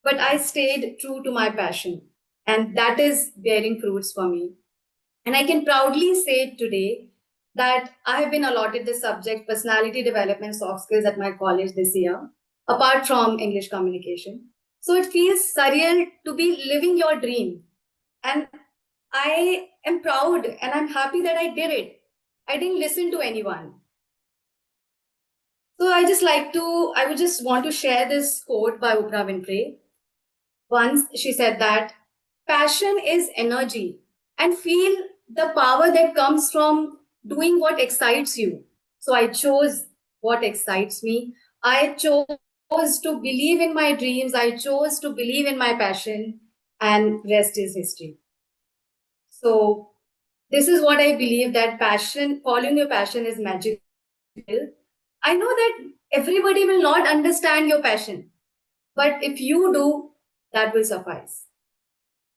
but I stayed true to my passion. And that is bearing fruits for me. And I can proudly say today that I have been allotted the subject personality development soft skills at my college this year, apart from English communication. So it feels surreal to be living your dream. And I am proud and I'm happy that I did it. I didn't listen to anyone. So I would just want to share this quote by Oprah Winfrey. Once she said that passion is energy, and feel the power that comes from doing what excites you. So I chose what excites me. I chose to believe in my dreams. I chose to believe in my passion, and rest is history. So this is what I believe, that passion, following your passion is magical. I know that everybody will not understand your passion, but if you do, that will suffice.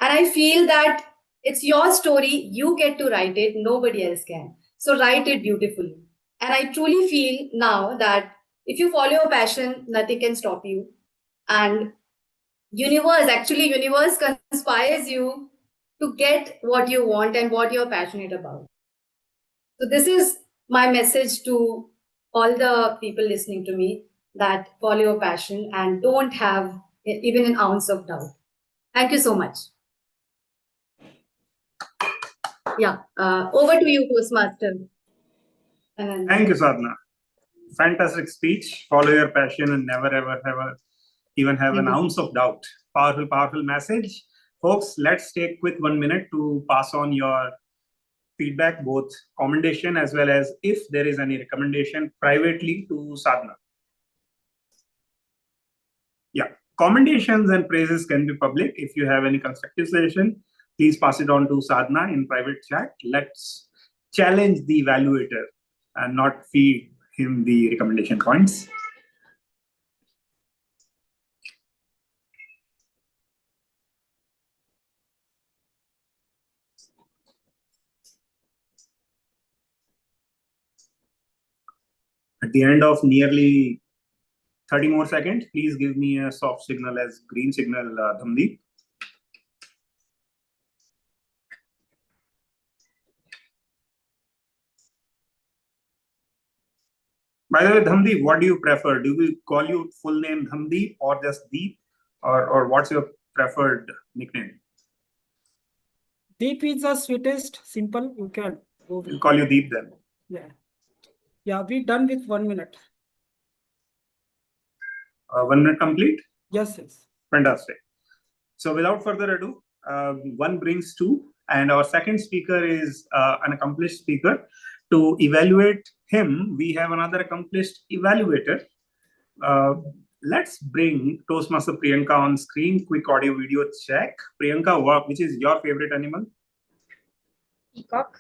And I feel that it's your story, you get to write it, nobody else can. So write it beautifully. And I truly feel now that if you follow your passion, nothing can stop you. And universe conspires you to get what you want and what you're passionate about. So this is my message to all the people listening to me, that follow your passion and don't have even an ounce of doubt. Thank you so much. Yeah, over to you, Toastmaster. Thank you, Sadhana. Fantastic speech. Follow your passion and never ever have an ounce of doubt. Powerful, powerful message. Folks, let's take quick 1 minute to pass on your feedback, both commendation as well as if there is any recommendation privately to Sadhana. Yeah, commendations and praises can be public. If you have any constructive suggestion, please pass it on to Sadhana in private chat. Let's challenge the evaluator and not feed him the recommendation points. At the end of nearly 30 more seconds, please give me a soft signal as green signal, Dhamdeep. By the way, Dhamdeep, what do you prefer? Do we call you full name Dhamdeep or just Deep? Or what's your preferred nickname? Deep is the sweetest, simple. You can go with. We'll call you Deep then. Yeah. Yeah, we done with 1 minute. 1 minute complete? Yes, yes. Fantastic. So without further ado, one brings two, and our second speaker is an accomplished speaker. To evaluate him, we have another accomplished evaluator. Let's bring Toastmaster Priyanka on screen. Quick audio video check. Priyanka, which is your favorite animal? Peacock.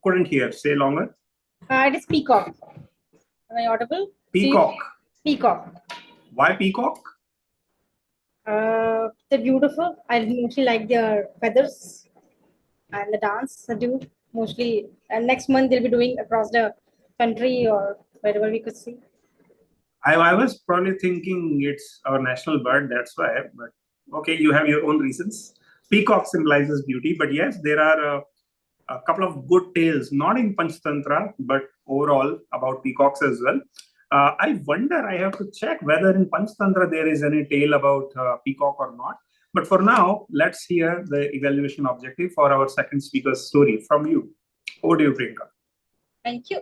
Couldn't hear. Say longer. It is peacock. Am I audible? Peacock. See? Peacock. Why peacock? They're beautiful. I mostly like their feathers and the dance they do mostly. And next month they'll be doing across the country or wherever we could see? I was probably thinking it's our national bird, that's why. But okay, you have your own reasons. Peacock symbolizes beauty, but yes, there are a couple of good tales, not in Panchtantra, but overall about peacocks as well. I wonder, I have to check whether in Panchtantra there is any tale about peacock or not. But for now, let's hear the evaluation objective for our second speaker's story from you. Over to you, Priyanka. Thank you.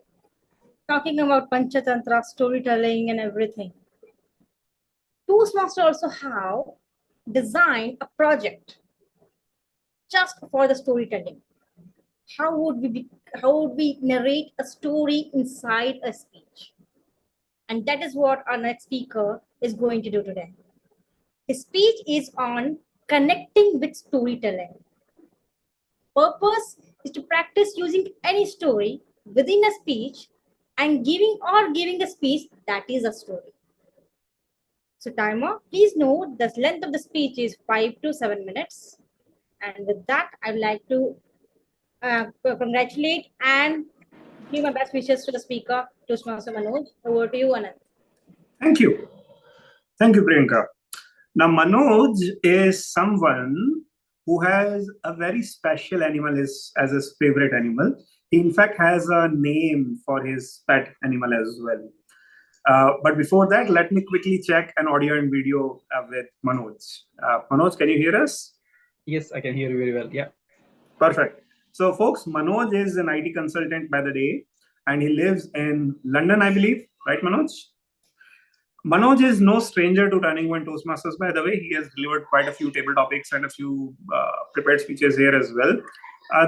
Talking about Panchatantra, storytelling and everything. Toastmasters also have designed a project just for the storytelling. How would we narrate a story inside a speech? And that is what our next speaker is going to do today. His speech is on connecting with storytelling. Purpose is to practice using any story within a speech and giving a speech that is a story. So timer, please note the length of the speech is 5 to 7 minutes. And with that, I'd like to congratulate and give my best wishes to the speaker, Toastmaster Manoj. Over to you, Anand. Thank you. Thank you, Priyanka. Now, Manoj is someone who has a very special animal as his favorite animal. He, in fact, has a name for his pet animal as well. But before that, let me quickly check an audio and video with Manoj. Manoj, can you hear us? Yes, I can hear you very well. Yeah. Perfect. So, folks, Manoj is an IT consultant by the day, and he lives in London, I believe. Right, Manoj? Manoj is no stranger to Turning Point Toastmasters, by the way. He has delivered quite a few table topics and a few prepared speeches here as well.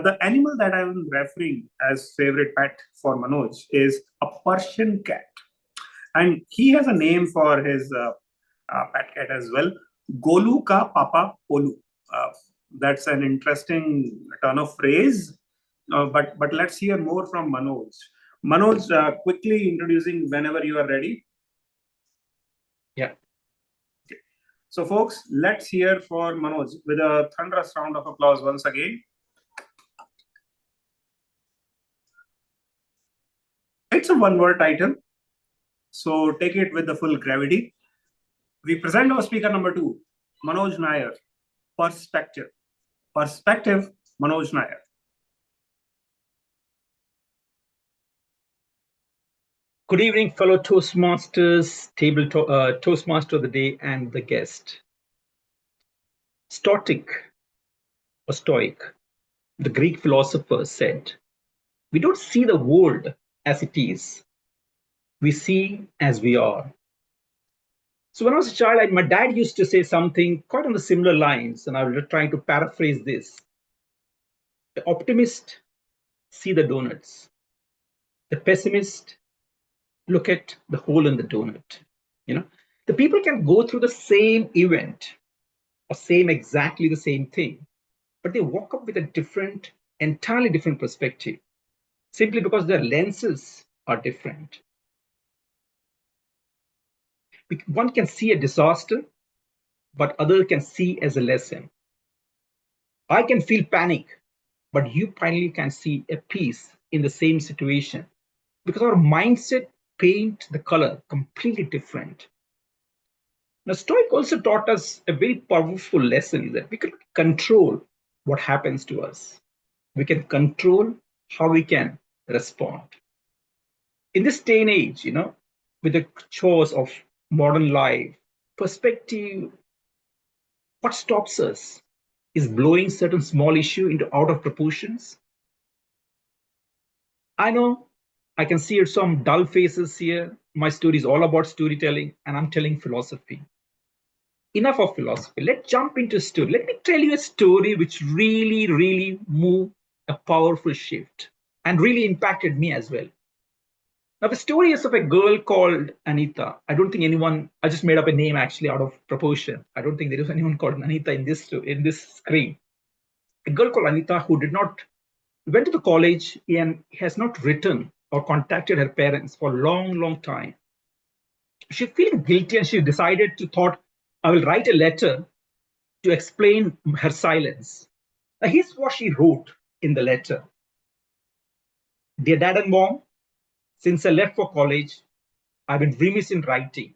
The animal that I'm referring as favorite pet for Manoj is a Persian cat. And he has a name for his pet cat as well, Golu ka Papa Polu. That's an interesting turn of phrase. But let's hear more from Manoj. Manoj, quickly introducing whenever you are ready. Yeah. Okay. So, folks, let's hear for Manoj with a thunderous round of applause once again. It's a one-word title, so take it with the full gravity. We present our speaker number 2, Manoj Nair. Perspective. Perspective, Manoj Nair. Good evening, fellow Toastmasters, Toastmaster of the day, and the guest. Stoic or Stoic, the Greek philosopher said, we don't see the world as it is, we see as we are. So when I was a child, my dad used to say something quite on the similar lines, and I was trying to paraphrase this. The optimist see the donuts. The pessimist look at the hole in the donut. You know, the people can go through the same event or exactly the same thing, but they walk up with a entirely different perspective, simply because their lenses are different. One can see a disaster, but other can see as a lesson. I can feel panic, but you finally can see a peace in the same situation, because our mindset paint the color completely different. Now, Stoic also taught us a very powerful lesson that we can control what happens to us. We can control how we can respond. In this day and age, with the chores of modern life, perspective, what stops us is blowing certain small issue into out of proportions. I know I can see some dull faces here. My story is all about storytelling, and I'm telling philosophy. Enough of philosophy. Let's jump into story. Let me tell you a story which really, really moved a powerful shift and really impacted me as well. Now, the story is of a girl called Anita. I don't think I just made up a name actually out of proportion. I don't think there is anyone called Anita in this screen. A girl called Anita who went to the college and has not written or contacted her parents for a long, long time. She feeling guilty and she thought, I will write a letter to explain her silence. Now, here's what she wrote in the letter. Dear Dad and Mom, Since I left for college, I've been remiss in writing.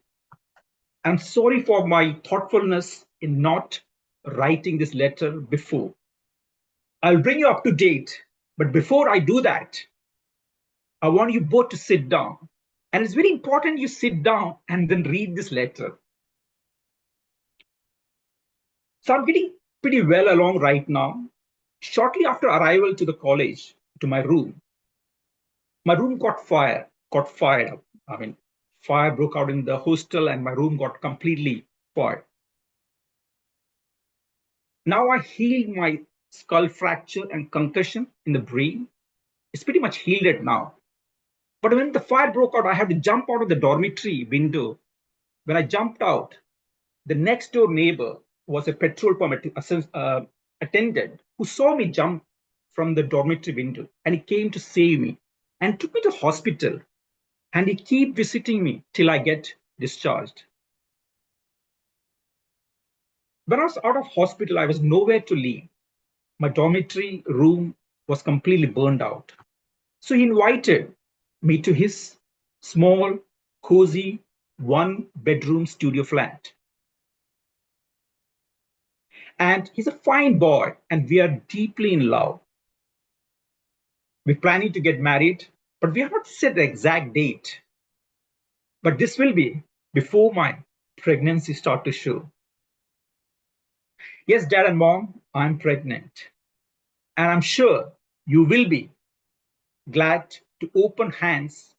I'm sorry for my thoughtfulness in not writing this letter before. I'll bring you up to date, but before I do that, I want you both to sit down. And it's very important you sit down and then read this letter. So I'm getting pretty well along right now. Shortly after arrival to the college, to my room caught fire, got fired up. I mean, fire broke out in the hostel and my room got completely fired. Now I healed my skull fracture and concussion in the brain. It's pretty much healed now. But when the fire broke out, I had to jump out of the dormitory window. When I jumped out, the next door neighbor was a petrol pump attendant who saw me jump from the dormitory window, and he came to save me and took me to hospital, and he keep visiting me till I get discharged. When I was out of hospital, I was nowhere to live. My dormitory room was completely burned out. So he invited me to his small, cozy, one-bedroom studio flat. And he's a fine boy, and we are deeply in love. We're planning to get married, but we have not set the exact date. But this will be before my pregnancy starts to show. Yes, Dad and Mom, I'm pregnant. And I'm sure you will be glad to open hands,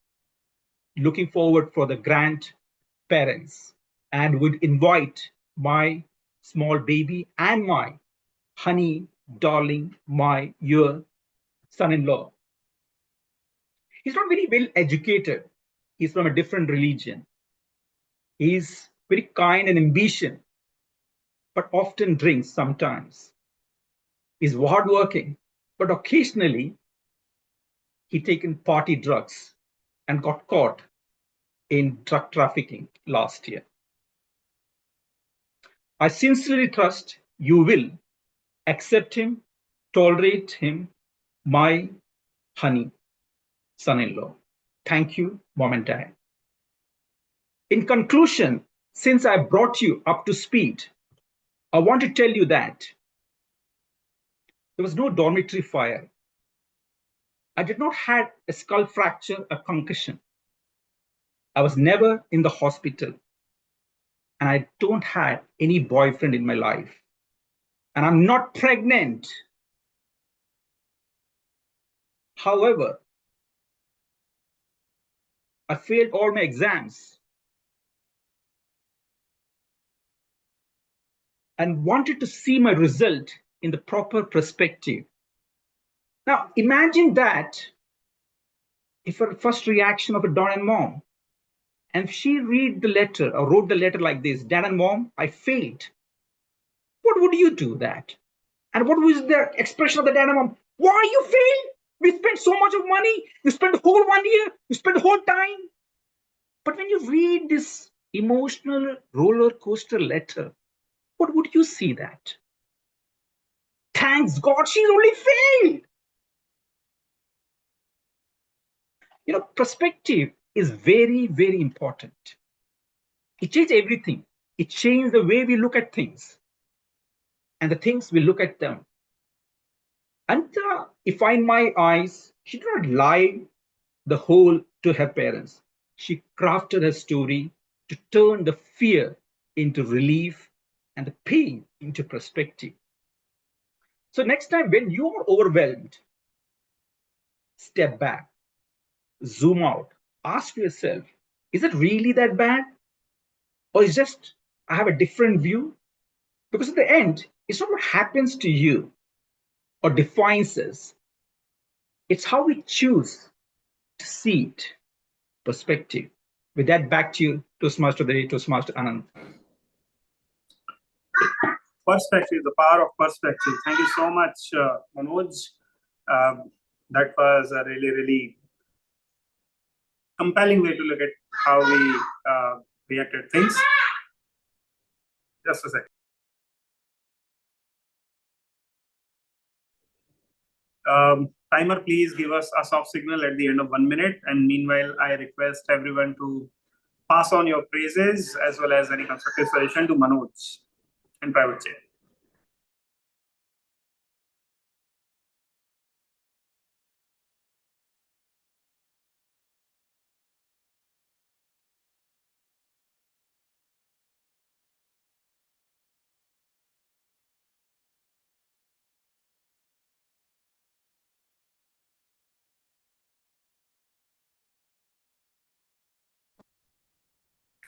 looking forward for the grandparents, and would invite my small baby and my honey, darling, your son-in-law. He's not very well educated. He's from a different religion. He's very kind and ambitious, but often drinks sometimes. He's hardworking, but occasionally he taken party drugs and got caught in drug trafficking last year. I sincerely trust you will accept him, tolerate him, my honey son-in-law. Thank you, Mom and Dad. In conclusion, since I brought you up to speed, I want to tell you that there was no dormitory fire. I did not have a skull fracture or concussion. I was never in the hospital. And I don't have any boyfriend in my life. And I'm not pregnant. However, I failed all my exams and wanted to see my result in the proper perspective. Now, imagine that if a first reaction of a dad and mom, and if she read the letter or wrote the letter like this, Dad and Mom, I failed. What would you do that? And what was the expression of the dad and mom? Why you failed? We spent so much of money. You spent the whole 1 year. You spent the whole time. But when you read this emotional roller coaster letter, what would you see that? Thanks God she's only failed. You know, perspective is very, very important. It changes everything. It changes the way we look at things and the things we look at them. And if in my eyes, she did not lie the whole to her parents. She crafted her story to turn the fear into relief and the pain into perspective. So next time when you are overwhelmed, step back, zoom out, ask yourself, is it really that bad? Or is just I have a different view? Because at the end, it's not what happens to you or defines us. It's how we choose to see it, perspective. With that, back to you, Toastmaster Day, Toastmaster Anand. Perspective, the power of perspective. Thank you so much, Manoj. That was a really, really compelling way to look at how we reacted things. Just a second. Timer, please give us a soft signal at the end of 1 minute. And meanwhile, I request everyone to pass on your praises as well as any constructive suggestion to Manoj in private chat.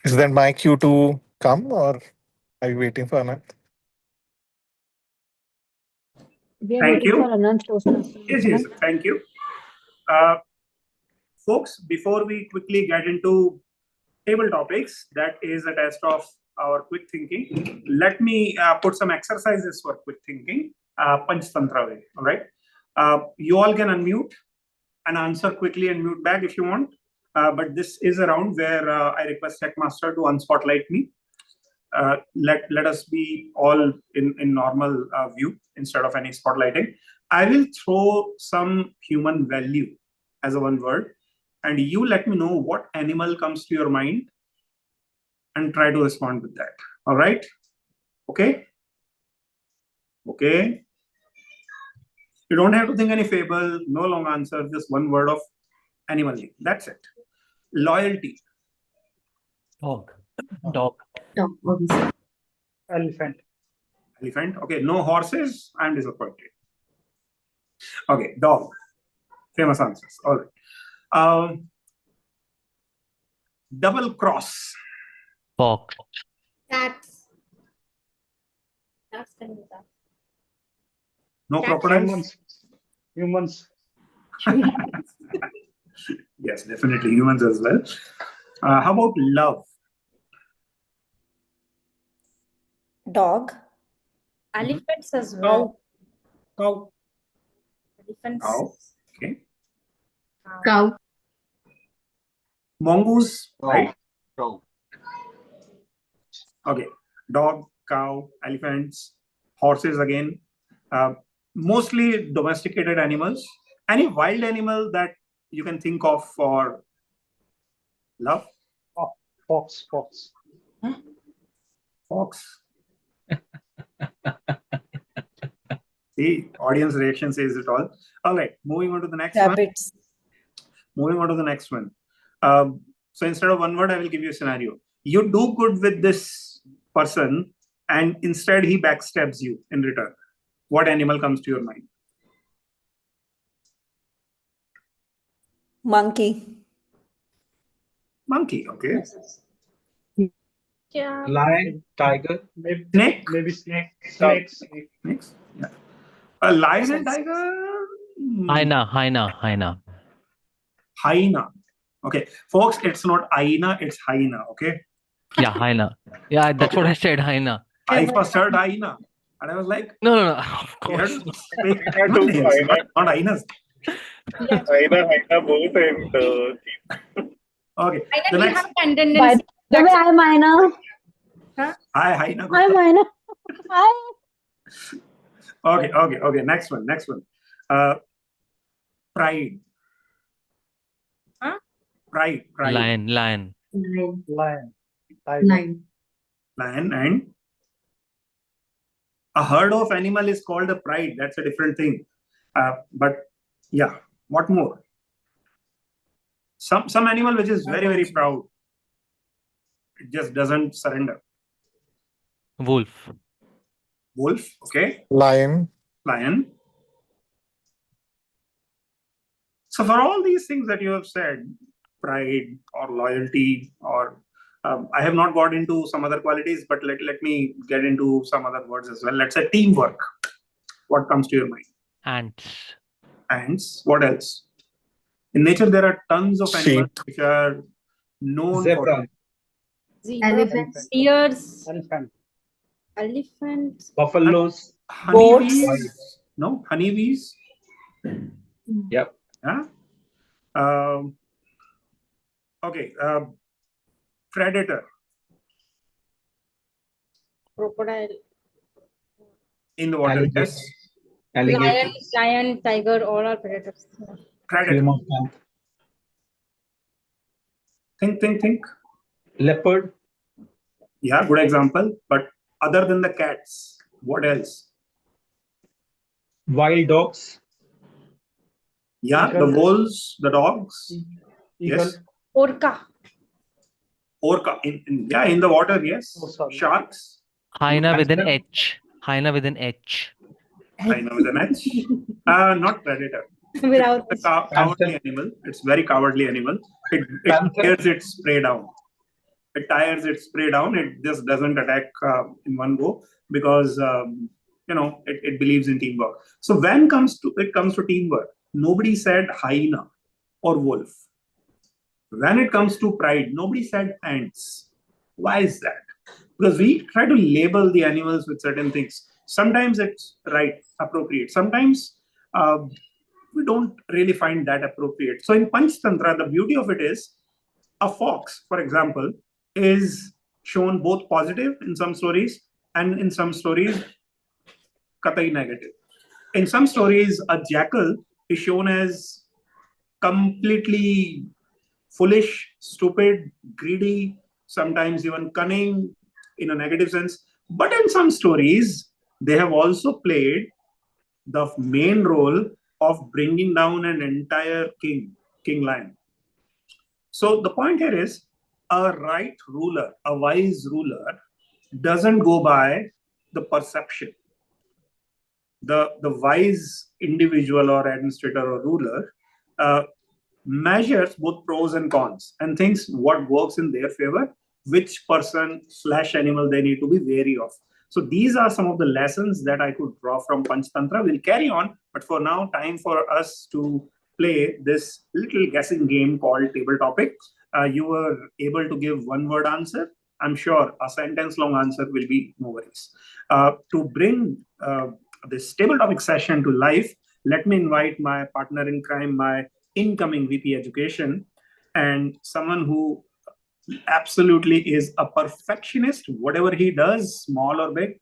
Is that my cue to come, or are you waiting for Anant? We are Thank waiting for you. Anant Toastmaster. Yes, yes. Thank you. Folks, before we quickly get into table topics, that is a test of our quick thinking. Let me put some exercises for quick thinking, Panch Tantra way. All right. You all can unmute and answer quickly and mute back if you want. But this is a round where I request Checkmaster to unspotlight me. Let us be all in normal view instead of any spotlighting. I will throw some human value as a one word, and you let me know what animal comes to your mind and try to respond with that. All right? Okay? Okay. You don't have to think any fable, no long answer, just one word of animal name. That's it. Loyalty. Dog. Dog. Dog, obviously. Elephant. Elephant. Okay, no horses. I'm disappointed. Okay, dog. Famous answers. All right. Double cross. Fox. Cats. Cats can do that. No Cat. crocodiles. Humans. Yes, definitely humans as well. How about love? Dog. Elephants as well. Cow. Elephants. Cow. Okay. Cow. Mongoose. Right. Cow. Okay. Dog, cow, elephants, horses again. Mostly domesticated animals. Any wild animal that you can think of for love? Oh, fox. Fox. Fox. See, audience reaction says it all. All right, moving on to the next Rabbits. one. Moving on to the next one. So instead of one word, I will give you a scenario. You do good with this person, and instead he backstabs you in return. What animal comes to your mind? Monkey. Monkey. Okay. Yeah. Lion, tiger. Snake. Maybe snake. Snakes. Snakes. Yeah. A lion and tiger. Hyena. Hyena. Okay, folks, it's not hyena, it's hyena. Okay. Yeah, hyena. Yeah, that's what I said, hyena. I first heard hyena, and I was like, No. Of you have course. to speak animal names, not hyenas. Hyena both and Okay. I The know we next. have tenderness. By the way, I'm Aina. Hi, hyena. I'm Aina. Hi. Okay. Next one. Pride. Huh? Pride. Lion. Lion. Lion. Tiger. Lion. Lion and a herd of animal is called a pride. That's a different thing. But yeah, what more? Some animal which is very, very proud. It just doesn't surrender. Wolf. Wolf. Okay. lion. Lion. So for all these things that you have said, pride or loyalty, or I have not got into some other qualities, but let me get into some other words as well. Let's say teamwork. What comes to your mind? Ants. Ants. What else? In nature, there are tons of animals Sheep. which are known Zebra. for Elephants. Ears. Elephant. Elephants. Buffaloes. honeybees. No, honeybees. Yep. Yeah. Okay. Predator. Crocodile. In the water, Alligator. yes. Alligator. Lion, tiger, all are predators. Predator. Flame of panther. Think. Leopard. Yeah, good example. But other than the cats, what else? Wild dogs. Yeah, the Eagle. wolves, the dogs. Eagle. Yes. Orca. Orca. In the water, yes. Oh, sorry. Sharks. Hyena with an Hamster. H. Hyena with an H. I know with an H. Not predator. Without It's a cowardly animal. It's very cowardly animal. It Panther. tears its prey down. It tires its prey down. It just doesn't attack in one go because it believes in teamwork. So when it comes to teamwork, nobody said hyena or wolf. When it comes to pride, nobody said ants. Why is that? Because we try to label the animals with certain things. Sometimes it's right, appropriate. Sometimes we don't really find that appropriate. So in Panchtantra, the beauty of it is a fox, for example, is shown both positive in some stories and in some stories katai negative. In some stories, a jackal is shown as completely foolish, stupid, greedy, sometimes even cunning in a negative sense. But in some stories, they have also played the main role of bringing down an entire king lion. So the point here is a right ruler, a wise ruler, doesn't go by the perception. The wise individual or administrator or ruler uh, measures both pros and cons and thinks what works in their favor, which person slash animal they need to be wary of. So these are some of the lessons that I could draw from Panchtantra. We'll carry on, but for now, time for us to play this little guessing game called Table Topic. You were able to give one word answer. I'm sure a sentence long answer will be no worries. To bring this table topic session to life, let me invite my partner in crime, my incoming VP Education, and someone who absolutely is a perfectionist, whatever he does, small or big,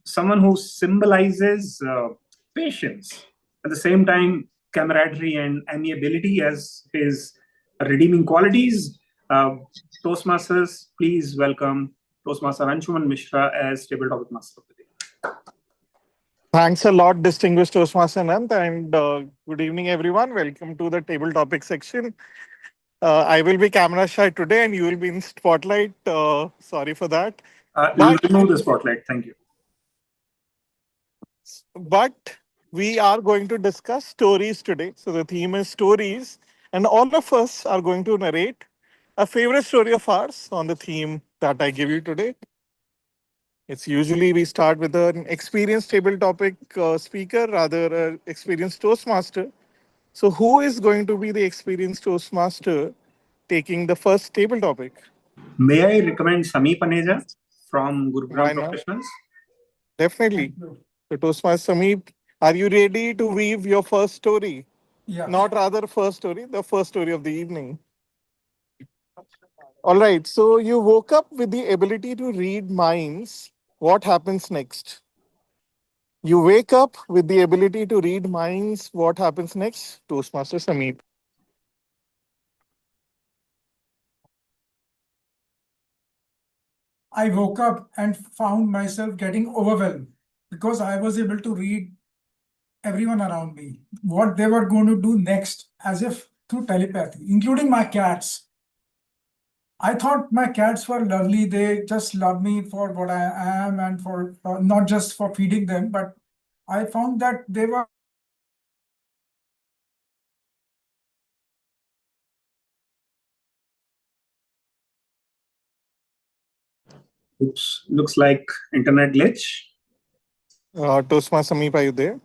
someone who symbolizes patience, at the same time, camaraderie and amiability as his redeeming qualities. Toastmasters, please welcome Toastmaster Anshuman Mishra as Table Topic Master of the Day. Thanks a lot, distinguished Toastmaster Anant, and good evening, everyone. Welcome to the table topic section. I will be camera shy today, and you will be in spotlight. Sorry for that. You'll remove the spotlight. Thank you. But we are going to discuss stories today. So the theme is stories, and all of us are going to narrate a favorite story of ours on the theme that I give you today. It's usually we start with an experienced table topic speaker, rather an experienced Toastmaster. So who is going to be the experienced Toastmaster taking the first table topic? May I recommend Sami Paneja from Why Gurugram not? Professionals? Definitely. So Toastmaster Sameep, are you ready to weave your first story? Yeah. Not rather first story, the first story of the evening. All right. So you woke up with the ability to read minds. What happens next? You wake up with the ability to read minds. What happens next? Toastmaster Sameep. I woke up and found myself getting overwhelmed because I was able to read everyone around me, what they were going to do next, as if through telepathy, including my cats. I thought my cats were lovely. They just love me for what I am and for not just for feeding them, but I found that they were Oops, looks like internet glitch. Toastmaster Sameep, are you there?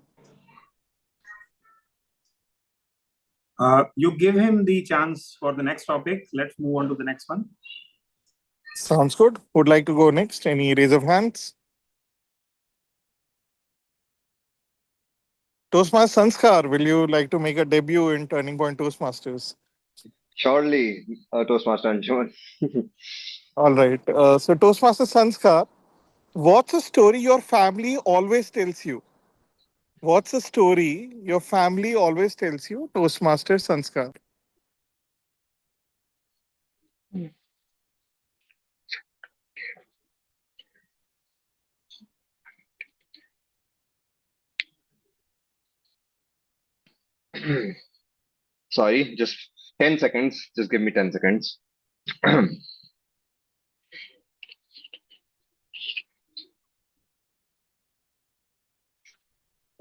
You give him the chance for the next topic. Let's move on to the next one. Sounds good. Would like to go next? Any raise of hands? Toastmaster Sanskar, will you like to make a debut in Turning Point Toastmasters? Surely, Toastmaster Anshuman. All right. So Toastmaster Sanskar, what's a story your family always tells you? What's a story your family always tells you? Toastmaster Sanskar. Sorry, just 10 seconds. Just give me 10 seconds.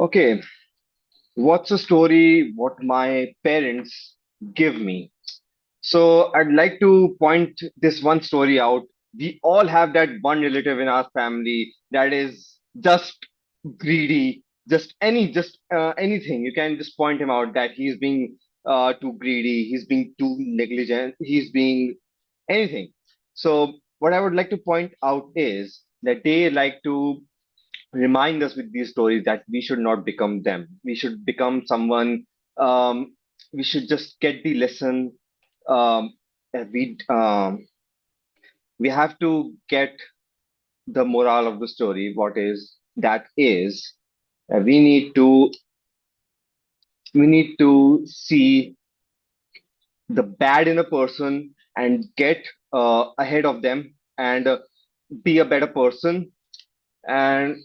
Okay, what's a story what my parents give me? So I'd like to point this one story out. We all have that one relative in our family that is just greedy, just anything. You can just point him out that he's being too greedy, he's being too negligent, he's being anything. So what I would like to point out is that they like to remind us with these stories that we should not become them. We should become someone. Um, we should just get the lesson. Um, and we have to get the moral of the story. What is that is we need to see the bad in a person and get ahead of them and be a better person. And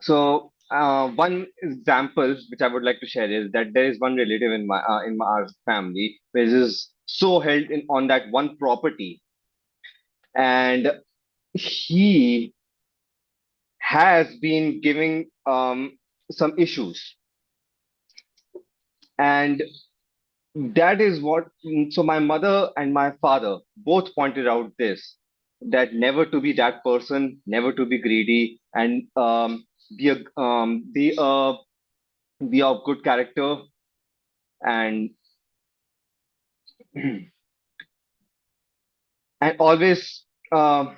so one example which I would like to share is that there is one relative in my our family which is so held in on that one property, and he has been giving some issues, and that is what. So my mother and my father both pointed out this, that never to be that person, never to be greedy, and be of good character, and and always um,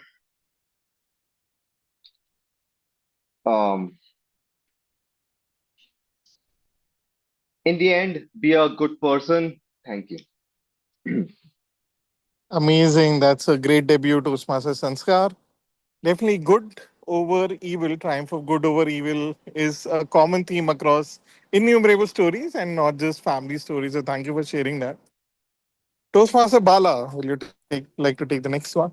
in the end be a good person. Thank you. Amazing. That's a great debut, Toastmaster Sanskar. Definitely good over evil, triumph of good over evil is a common theme across innumerable stories and not just family stories. So thank you for sharing that. Toastmaster Bala, will you like to take the next one?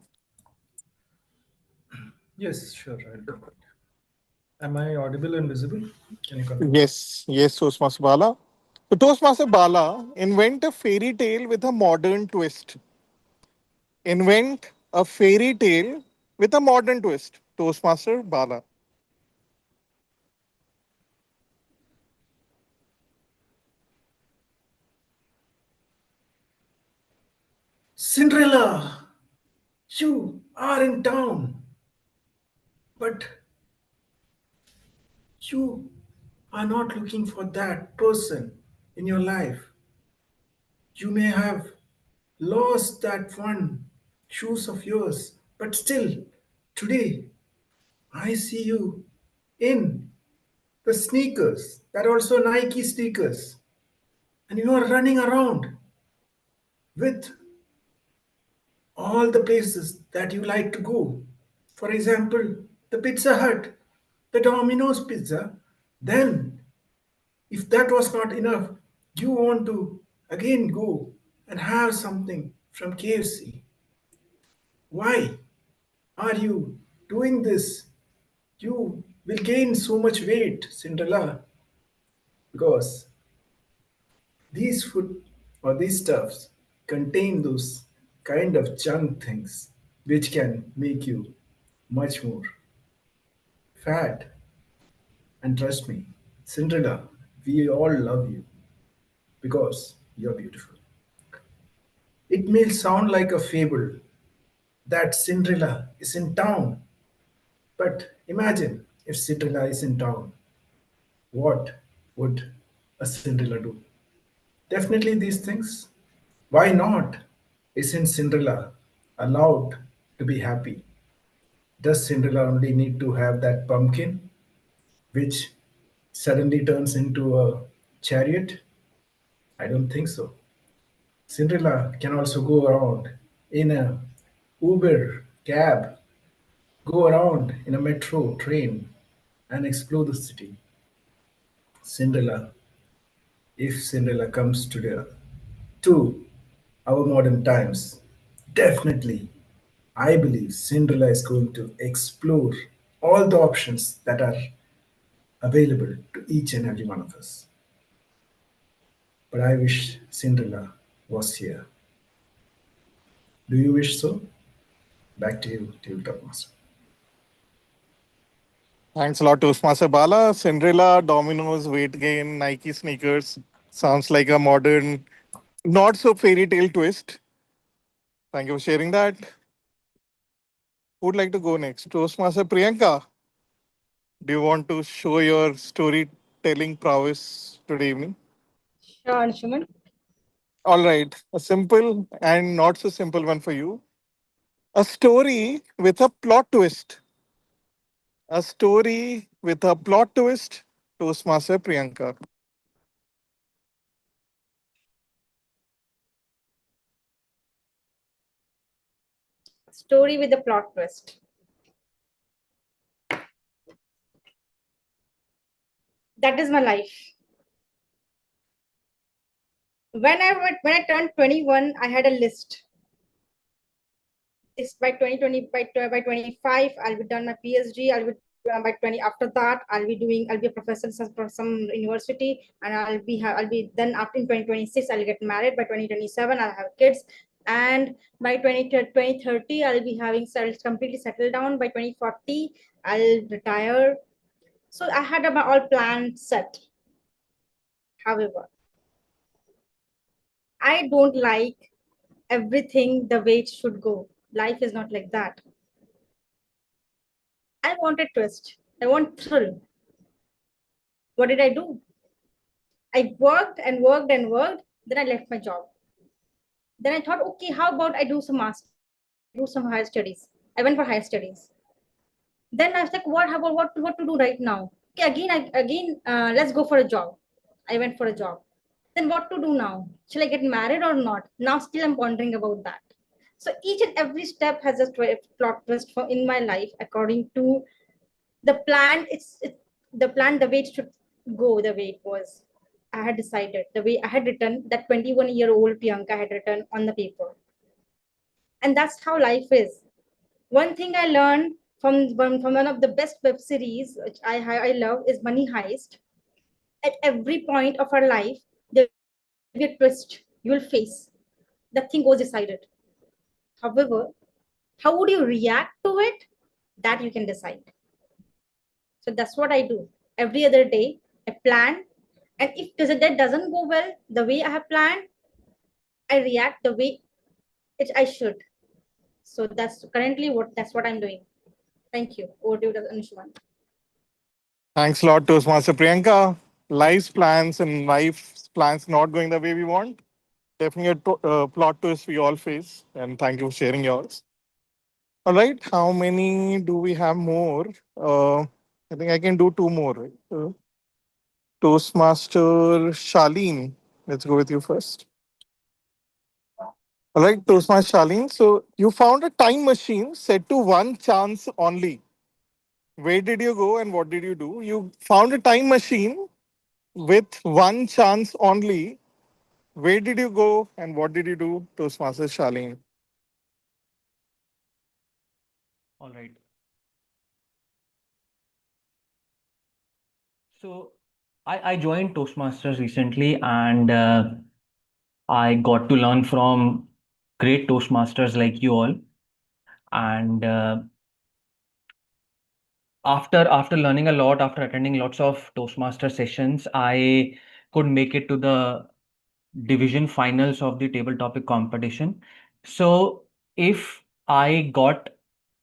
Yes, sure, I'll do that. Am I audible and visible? Can you confirm? Yes, Toastmaster Bala. So Toastmaster Bala, invent a fairy tale with a modern twist. Invent a fairy tale with a modern twist. Toastmaster Bala. Cinderella, you are in town, but you are not looking for that person in your life. You may have lost that one shoes of yours, but still, today I see you in the sneakers, that also Nike sneakers, and you are running around with all the places that you like to go. For example, the Pizza Hut, the Domino's pizza. Then, if that was not enough, you want to again go and have something from KFC. Why are you doing this? You will gain so much weight, Cinderella, because these food or these stuffs contain those kind of junk things which can make you much more fat. And trust me, Cinderella, we all love you because you're beautiful. It may sound like a fable that Cinderella is in town, but imagine if Cinderella is in town, what would a Cinderella do? Definitely these things. Why not? Isn't Cinderella allowed to be happy? Does Cinderella only need to have that pumpkin which suddenly turns into a chariot? I don't think so. Cinderella can also go around in a Uber cab, go around in a metro train and explore the city. Cinderella, if Cinderella comes to our modern times, definitely, I believe Cinderella is going to explore all the options that are available to each and every one of us. But I wish Cinderella was here. Do you wish so? Back to you, Tabletop Master. Thanks a lot, Toastmaster Bala. Cinderella, Domino's, weight gain, Nike sneakers. Sounds like a modern, not so fairy tale twist. Thank you for sharing that. Who would like to go next? Toastmaster Priyanka, do you want to show your storytelling prowess today evening? Sure, Anshuman. All right, a simple and not so simple one for you. A story with a plot twist. A story with a plot twist. Toastmaster Priyanka. Story with a plot twist. That is my life. When I turned 21, I had a list. It's by 2020, by 25, I'll be done my PhD. I'll be by 20. After that, I'll be a professor from some university, and I'll be then after in 2026, I'll get married. By 2027, I'll have kids, and by 2030, I'll be having completely settled down. By 2040, I'll retire. So I had my all plans set. However, I don't like everything the way it should go. Life is not like that. I want a twist. I want thrill. What did I do? I worked and worked and worked. Then I left my job. Then I thought, okay, how about I do some masters? I do some higher studies. I went for higher studies. Then I was like, what to do right now? Okay, let's go for a job. I went for a job. Then what to do now? Shall I get married or not? Now still I'm pondering about that. So each and every step has a plot twist in my life according to the plan. The plan, the way it should go, the way it was. I had decided the way I had written that 21-year-old Priyanka had written on the paper. And that's how life is. One thing I learned from one of the best web series which I love is Money Heist. At every point of our life, there will be a twist you will face. The thing was decided. However, how would you react to it? That you can decide. So that's what I do. Every other day, I plan. And if that doesn't go well the way I have planned, I react the way I should. So that's what I'm doing. Thank you. Over to you, Anshuman. Thanks a lot, Toastmaster Priyanka. Life's plans and life's plans not going the way we want. Definitely a plot twist we all face. And thank you for sharing yours. All right, how many do we have more? I think I can do two more. Right? Toastmaster Shaleen, let's go with you first. All right, Toastmaster Shaleen. So you found a time machine set to one chance only. Where did you go and what did you do? You found a time machine with one chance only. Where did you go and what did you do, Toastmaster Shaleen? All right. So I joined Toastmasters recently and I got to learn from great Toastmasters like you all. And after learning a lot, after attending lots of Toastmaster sessions, I could make it to the division finals of the table topic competition. So if I got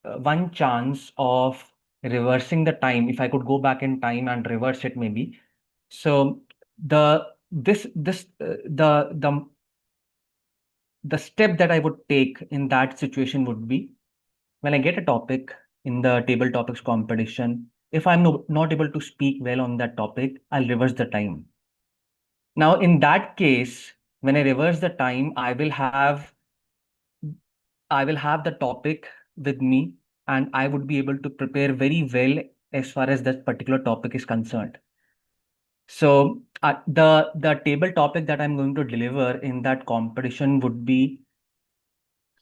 one chance of reversing the time, if I could go back in time and reverse it maybe. So the this this the step that I would take in that situation would be when I get a topic in the table topics competition, if I'm not able to speak well on that topic, I'll reverse the time. Now, in that case, when I reverse the time, I will have the topic with me and I would be able to prepare very well as far as that particular topic is concerned. So the table topic that I'm going to deliver in that competition would be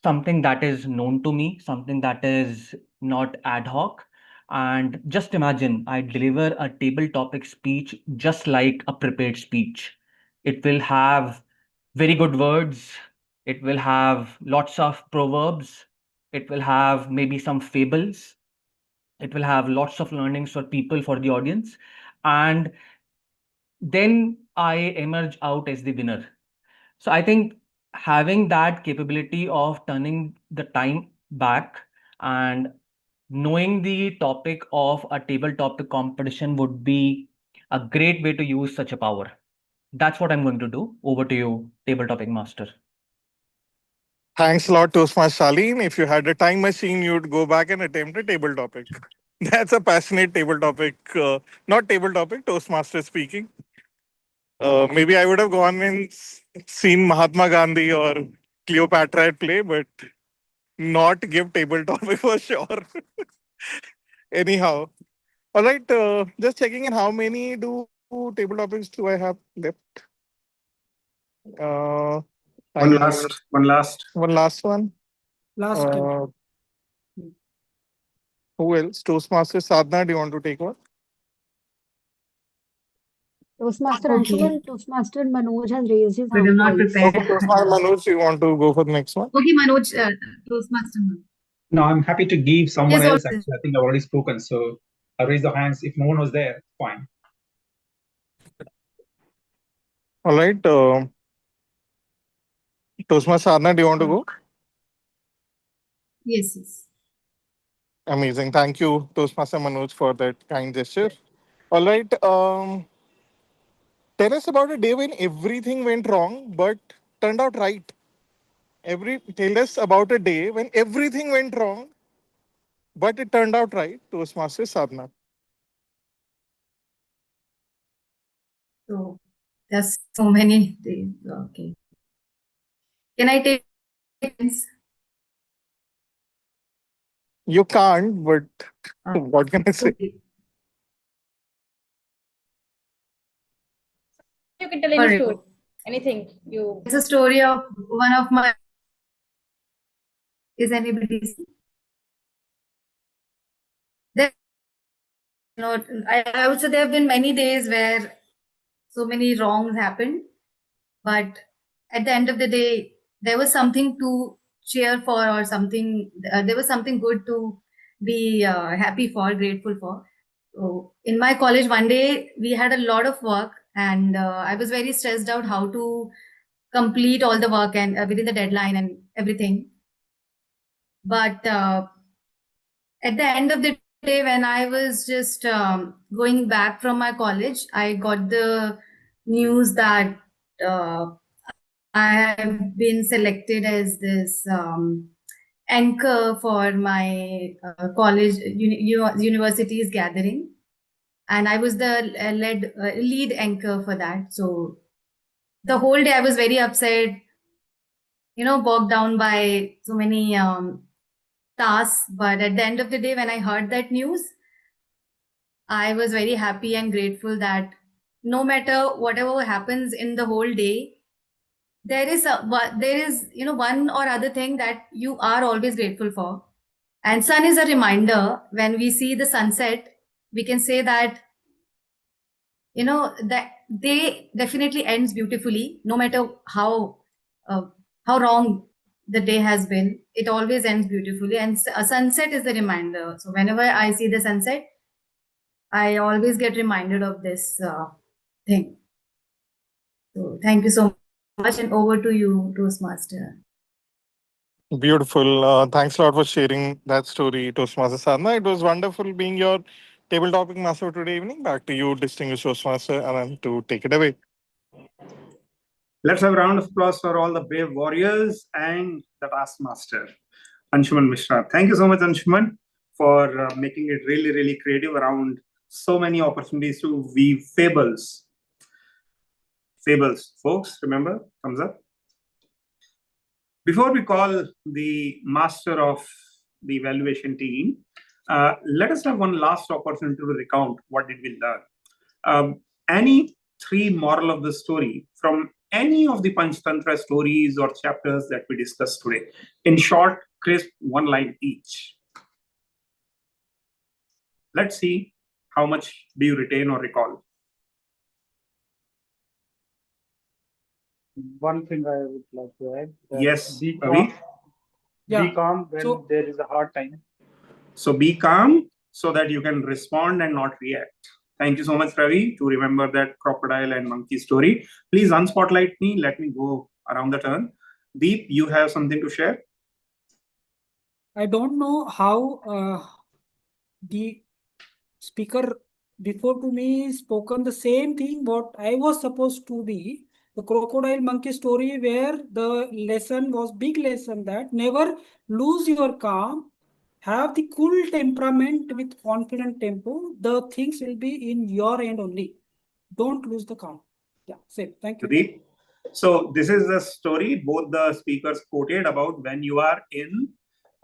something that is known to me, something that is not ad hoc. And just imagine I deliver a table topic speech just like a prepared speech. It will have very good words. It will have lots of proverbs. It will have maybe some fables. It will have lots of learnings for people, for the audience. And then I emerge out as the winner. So I think having that capability of turning the time back and knowing the topic of a table topic competition would be a great way to use such a power. That's what I'm going to do. Over to you, table topic master. Thanks a lot, Toastmaster Shaleen. If you had a time machine, you'd go back and attempt a table topic. That's a passionate table topic, not table topic, Toastmaster speaking. Maybe I would have gone and seen Mahatma Gandhi or Cleopatra at play, but not give table topic for sure. Anyhow, all right. Just checking in. How many table topics do I have left? Uh, One last. One last one. Last. Who else? Toastmaster Sadhna, do you want to take one? Toastmaster Okay. Anshuman, Toastmaster Manoj has raised his But I'm hand not twice. prepared. Okay, Toastmaster Manoj, you want to go for the next one? Okay, Manoj, Toastmaster. No, I'm happy to give someone Yes, else. also. Actually, I think I've already spoken, so I raise the hands. If no one was there, fine. All right. Toastmaster Sadhna, do you want to go? Yes, yes. Amazing. Thank you, Toastmaster Manoj, for that kind gesture. All right. Tell us about a day when everything went wrong but turned out right. Tell us about a day when everything went wrong but it turned out right. Toastmaster Sadhna. So there's so many days. Okay. Can I take this? You can't, but what can I say? Okay. You can tell any story, anything you. It's a story of one of my. Is anybody? There, I would say there have been many days where so many wrongs happened, but at the end of the day, there was something to cheer for, or something. There was something good to be happy for, grateful for. So in my college, one day we had a lot of work, and I was very stressed out how to complete all the work and within the deadline and everything. But at the end of the day, when I was just going back from my college, I got the news that I have been selected as this anchor for my college university's gathering, and I was the lead anchor for that. So the whole day I was very upset, bogged down by so many tasks. But at the end of the day, when I heard that news, I was very happy and grateful that no matter whatever happens in the whole day, there is one or other thing that you are always grateful for. And sun is a reminder. When we see the sunset, we can say that that day definitely ends beautifully, no matter how wrong the day has been. It always ends beautifully, and a sunset is the reminder. So whenever I see the sunset, I always get reminded of this thing. So thank you so much, and over to you, Toastmaster. Beautiful. Thanks a lot for sharing that story, Toastmaster Sadhna. It was wonderful being your table topic master today evening. Back to you, distinguished Toastmaster Anand, to take it away. Let's have a round of applause for all the brave warriors and the taskmaster, Anshuman Mishra. Thank you so much, Anshuman, for making it really, really creative around so many opportunities to weave fables. Fables, folks, remember? Thumbs up. Before we call the master of the evaluation team, let us have one last opportunity to recount what did we learn. any three moral of the story from any of the Panchtantra stories or chapters that we discussed today. In short, crisp, one line each. Let's see how much do you retain or recall. One thing I would like to add. Yes, Be Ravi? calm. Yeah. Be calm when So there is a hard time. So be calm so that you can respond and not react. Thank you so much, Ravi, to remember that crocodile and monkey story. Please unspotlight me. Let me go around the turn. Deep, you have something to share? I don't know how the speaker before to me spoken the same thing what I was supposed to be. The crocodile monkey story where the lesson was big lesson that never lose your calm, have the cool temperament with confident tempo. The things will be in your end only. Don't lose the calm. Yeah, same. Thank you. Deep. So this is the story both the speakers quoted about when you are in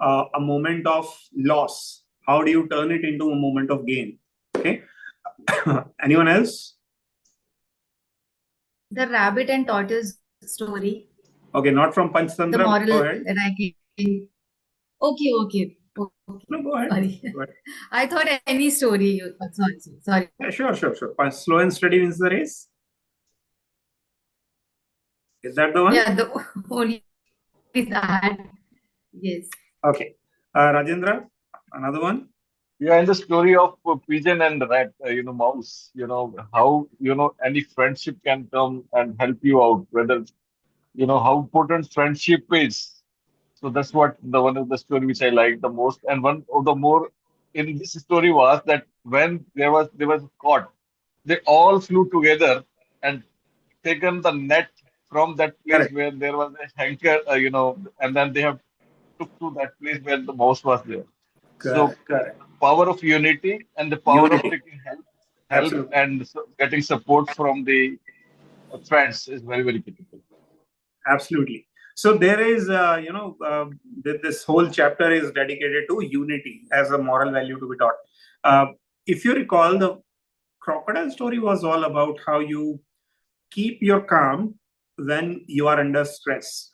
a moment of loss. How do you turn it into a moment of gain? Okay. Anyone else? The rabbit and tortoise story. Okay, not from The Panchtantra. moral Go ahead. that I gave. Okay. No, go ahead. Sorry. Go ahead. I thought any story. Sorry. Yeah, sure. Slow and steady wins the race. Is that the one? Yeah, the only that. Yes. Okay. Rajendra, another one. Yeah, in the story of pigeon and rat, mouse, how, any friendship can come and help you out, whether, how important friendship is. So that's what the one of the story which I like the most. And one of the more in this story was that when there was caught, they all flew together and taken the net from that place Correct. where there was a anchor, and then they have took to that place where the mouse was there. So Correct. power of unity and the power of Unity. taking help Absolutely. and getting support from the friends is very, very critical. Absolutely. So there is, this whole chapter is dedicated to unity as a moral value to be taught. If you recall, the crocodile story was all about how you keep your calm when you are under stress.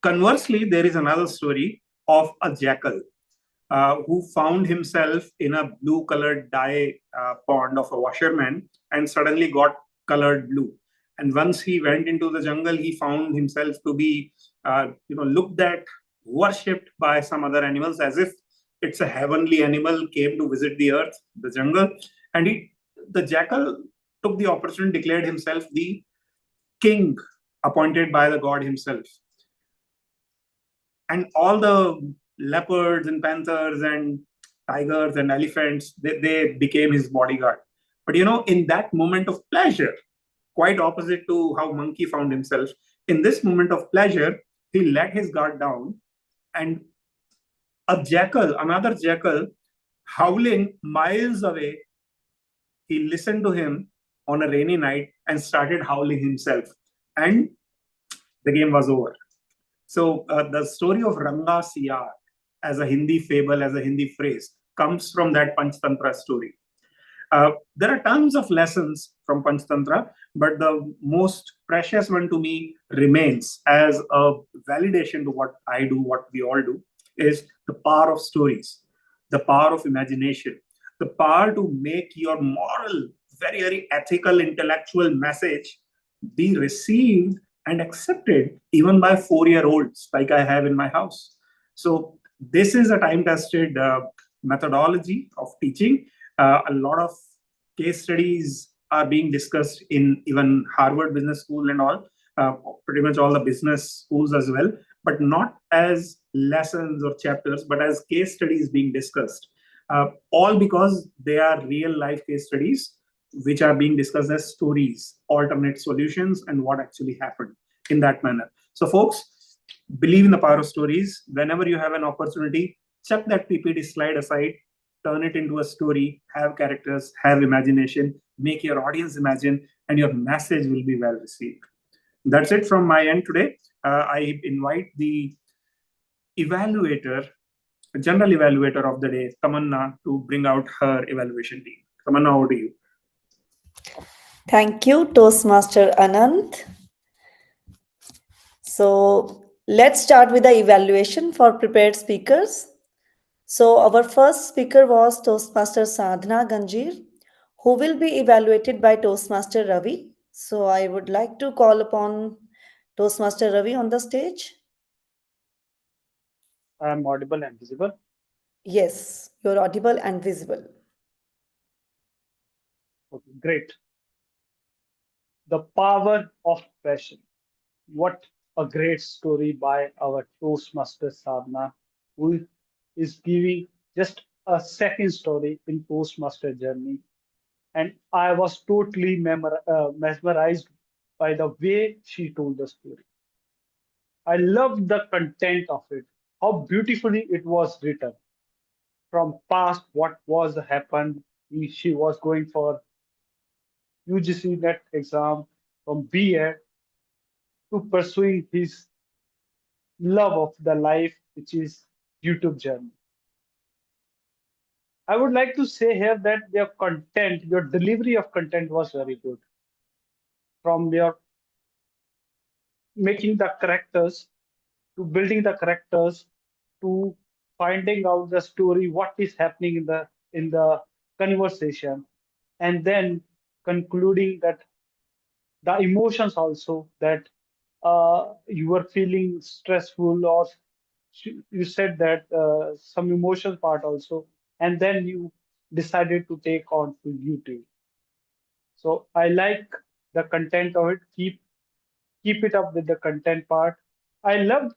Conversely, there is another story of a jackal who found himself in a blue colored dye pond of a washerman and suddenly got colored blue. And once he went into the jungle, he found himself to be, looked at, worshipped by some other animals as if it's a heavenly animal came to visit the earth, the jungle. And the jackal took the opportunity, declared himself the king appointed by the god himself. And all the leopards and panthers and tigers and elephants, they became his bodyguard. But in that moment of pleasure, quite opposite to how monkey found himself, in this moment of pleasure, he let his guard down, and another jackal, howling miles away, he listened to him on a rainy night and started howling himself. And the game was over. So the story of Ranga Siyar as a Hindi fable, as a Hindi phrase, comes from that Panchtantra story. There are tons of lessons from Panchtantra, but the most precious one to me remains as a validation to what I do, what we all do, is the power of stories, the power of imagination, the power to make your moral, very, very ethical, intellectual message be received and accepted even by 4-year-olds like I have in my house. So this is a time-tested methodology of teaching. A lot of case studies are being discussed in even Harvard Business School and all, pretty much all the business schools as well, but not as lessons or chapters, but as case studies being discussed. All because they are real life case studies which are being discussed as stories, alternate solutions, and what actually happened in that manner. So, folks, believe in the power of stories. Whenever you have an opportunity, chuck that PPT slide aside, turn it into a story, have characters, have imagination, make your audience imagine, and your message will be well received. That's it from my end today. I invite the evaluator, general evaluator of the day, Tamanna, to bring out her evaluation team. Tamanna, over to you. Thank you, Toastmaster Anant. So let's start with the evaluation for prepared speakers. So our first speaker was Toastmaster Sadhana Ganjir, who will be evaluated by Toastmaster Ravi. So I would like to call upon Toastmaster Ravi on the stage. I am audible and visible. Yes, you're audible and visible. Okay, great. The power of passion. What a great story by our Toastmaster Sadhana, who is giving just a second story in Toastmaster journey. And I was totally mesmerized by the way she told the story. I loved the content of it, how beautifully it was written. From past, what was happened, she was going for UGC net exam, from BA to pursuing his love of the life, which is YouTube journey. I would like to say here that your content, your delivery of content was very good. From your making the characters to building the characters to finding out the story, what is happening in the conversation, and then concluding that the emotions also that you were feeling stressful or you said that some emotional part also, and then you decided to take on to YouTube. So I like the content of it. Keep it up with the content part. I loved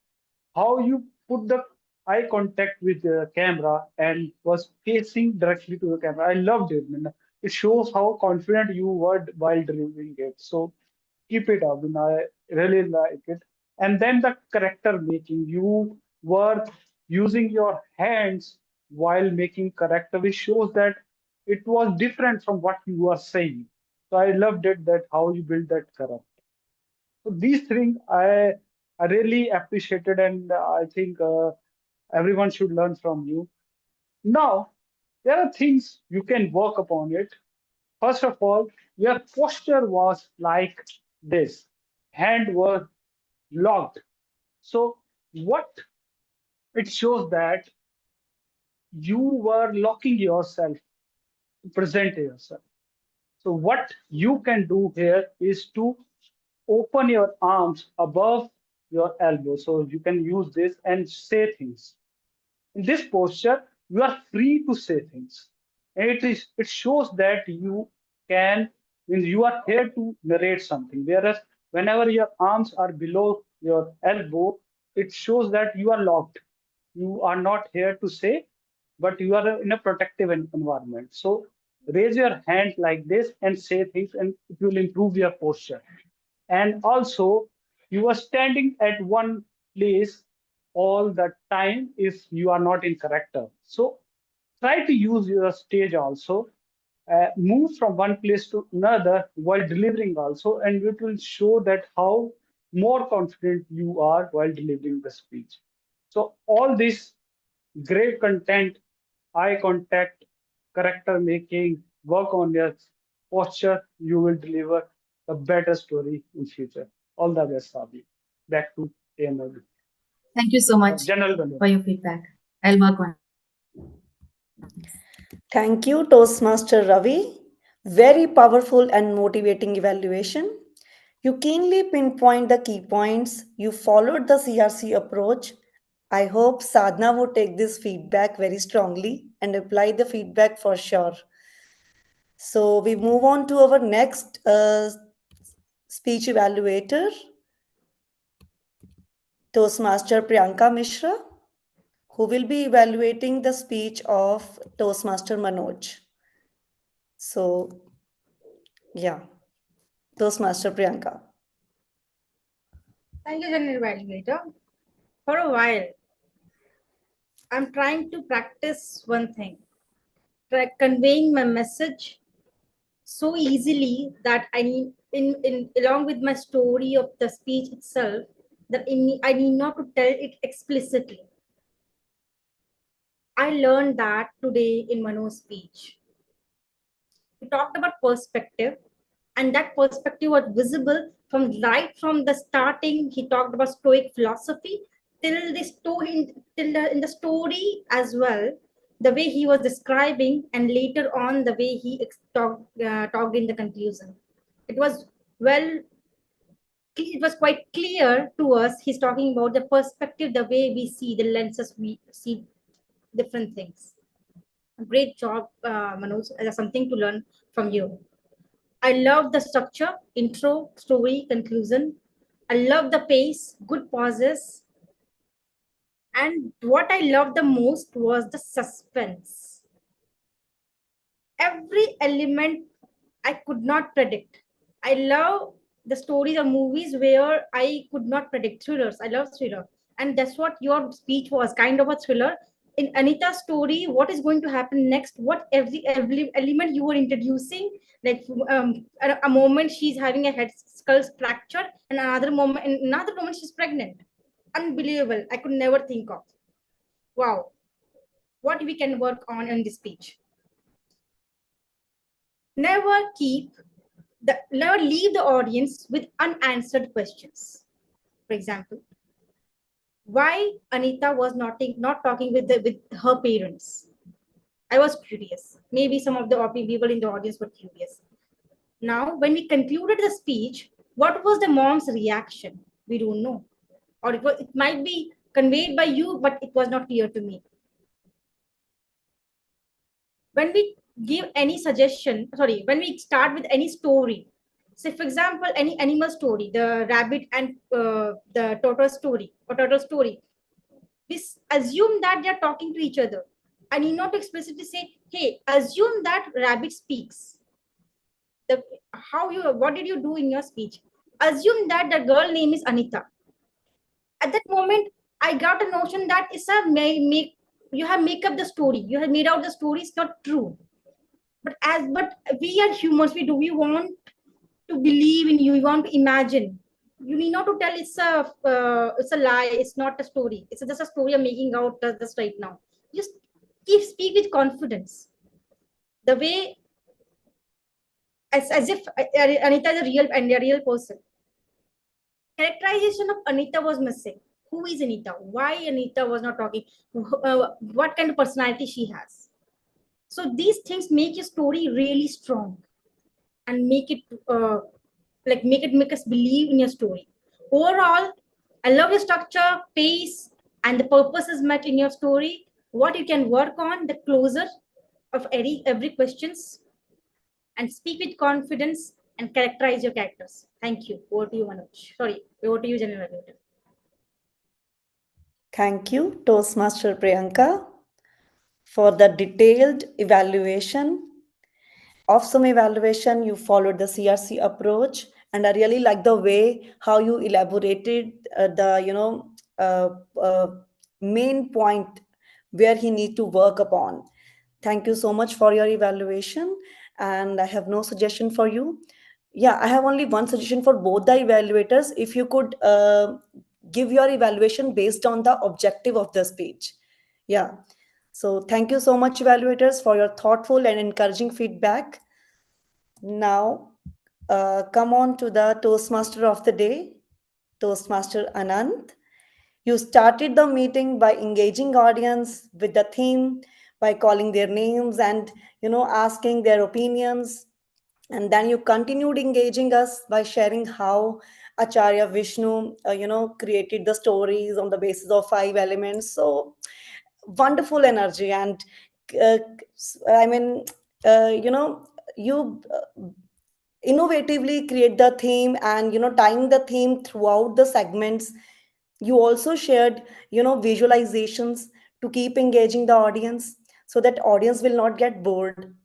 how you put the eye contact with the camera and was facing directly to the camera. I loved it. Man. It shows how confident you were while delivering it. So keep it up. And I really like it. And then the character making. You were using your hands while making character, which shows that it was different from what you were saying. So I loved it that how you built that character. So these things I really appreciated, and I think everyone should learn from you. Now, there are things you can work upon it. First of all, your posture was like this. Hand were locked. So what it shows that you were locking yourself to present yourself. So what you can do here is to open your arms above your elbow. So you can use this and say things. In this posture, you are free to say things. And it shows that you can, means you are here to narrate something. Whereas whenever your arms are below your elbow, it shows that you are locked. You are not here to say, but you are in a protective environment. So raise your hand like this and say things, and it will improve your posture. And also, you are standing at one place all the time if you are not in character. So try to use your stage also. Move from one place to another while delivering also, and it will show that how more confident you are while delivering the speech. So all this great content, eye contact, character making, work on your posture, you will deliver a better story in future. All the best, Sabi. Back to AML. Thank you so much General Content. for your feedback. I'll work on it. Thank you, Toastmaster Ravi. Very powerful and motivating evaluation. You keenly pinpoint the key points. You followed the CRC approach. I hope Sadhna would take this feedback very strongly and apply the feedback for sure. So we move on to our next speech evaluator, Toastmaster Priyanka Mishra, who will be evaluating the speech of Toastmaster Manoj. So, yeah, Toastmaster Priyanka. Thank you, General Evaluator. For a while, I'm trying to practice one thing, conveying my message so easily that I need, in along with my story of the speech itself, that I need not to tell it explicitly. I learned that today in Mano's speech. We talked about perspective, And that perspective was visible from right from the starting. He talked about Stoic philosophy till the story, in the story as well, the way he was describing, and later on the way he talked in the conclusion. It was well, it was quite clear to us. He's talking about the perspective, the way we see, the lenses we see different things. Great job, Manoj. There's something to learn from you. I love the structure, intro, story, conclusion. I love the pace, good pauses. And what I loved the most was the suspense. Every element I could not predict. I love the stories or movies where I could not predict. Thrillers. I love thriller. And that's what your speech was, kind of a thriller. In Anita's story, what is going to happen next? What every element you were introducing, like a moment she's having a head skull fracture, and another moment she's pregnant. Unbelievable. I could never think of. Wow. What we can work on in this speech. Never leave the audience with unanswered questions. For example, why Anita was not talking with her parents. I was curious. Maybe some of the people in the audience were curious. Now, when we concluded the speech, what was the mom's reaction? We don't know. Or it might be conveyed by you, but it was not clear to me. When we give any suggestion, when we start with any story, say for example, any animal story, the rabbit and the turtle story, we assume that they're talking to each other. I need not explicitly say, hey, assume that rabbit speaks. What did you do in your speech? Assume that the girl name is Anita. At that moment, I got a notion that it's you have make up the story. You have made out the story. It's not true. But we are humans. We want to believe in you. We want to imagine. You need not to tell it's a lie. It's not a story. It's just a story I'm making out just right now. Just speak with confidence. The way as if Anita is a real person. Characterization of Anita was missing. Who is Anita? Why Anita was not talking? What kind of personality she has? So these things make your story really strong and make us believe in your story. Overall, I love your structure, pace, and the purpose is met in your story. What you can work on, the closer of every questions, and speak with confidence and characterize your characters. Thank you. Over to you, Manoj. Sorry, over to you, General Editor. Thank you, Toastmaster Priyanka, for the detailed evaluation. Awesome evaluation. You followed the CRC approach, and I really like the way how you elaborated the uh, uh, main point where he need to work upon. Thank you so much for your evaluation, and I have no suggestion for you. Yeah, I have only one suggestion for both the evaluators. If you could give your evaluation based on the objective of the speech. Yeah. So thank you so much, evaluators, for your thoughtful and encouraging feedback. Now, come on to the Toastmaster of the day, Toastmaster Anand. You started the meeting by engaging audience with the theme, by calling their names and asking their opinions, and then you continued engaging us by sharing how Acharya Vishnu created the stories on the basis of 5 elements. So wonderful energy. And uh, I mean you innovatively create the theme and tying the theme throughout the segments. You also shared visualizations to keep engaging the audience so that audience will not get bored.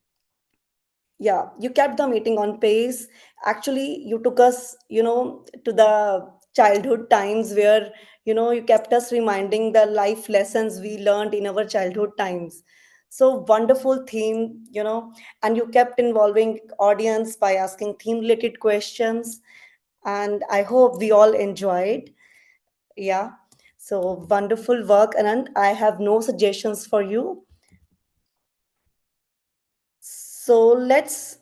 Yeah, you kept the meeting on pace. Actually, you took us to the childhood times where you kept us reminding the life lessons we learned in our childhood times. So wonderful theme, and you kept involving audience by asking theme related questions, and I hope we all enjoyed. Yeah, so wonderful work, Anand. I have no suggestions for you. So let's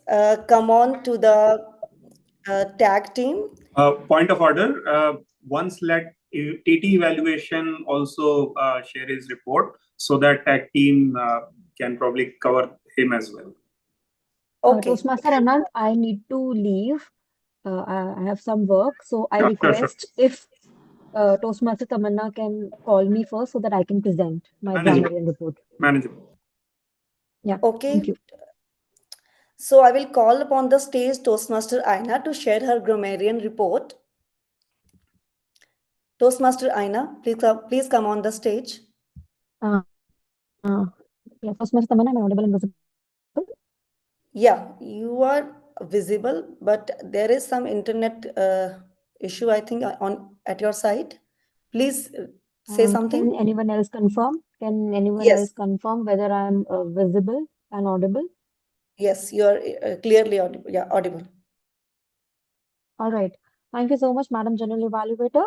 come on to the Tag team. Point of order. Once let TT evaluation also share his report so that tag team can probably cover him as well. Okay. Toastmaster Anand, I need to leave. I have some work, so I Sure, sure, sure. request if Toastmaster Tamanna can call me first so that I can present my Manageable. grammarian report. Manageable. Yeah, Okay. thank you. So I will call upon the stage Toastmaster Aina to share her grammarian report. Toastmaster Aina, please come on the stage. Uh, yeah, Toastmaster Tamanna, am I audible and visible? Yeah, you are visible, but there is some internet issue, I think, on at your side. Please say Can something. anyone else confirm? Can anyone Yes. else confirm whether I'm visible and audible? Yes, you are clearly audible. Yeah, audible. All right. Thank you so much, Madam General Evaluator.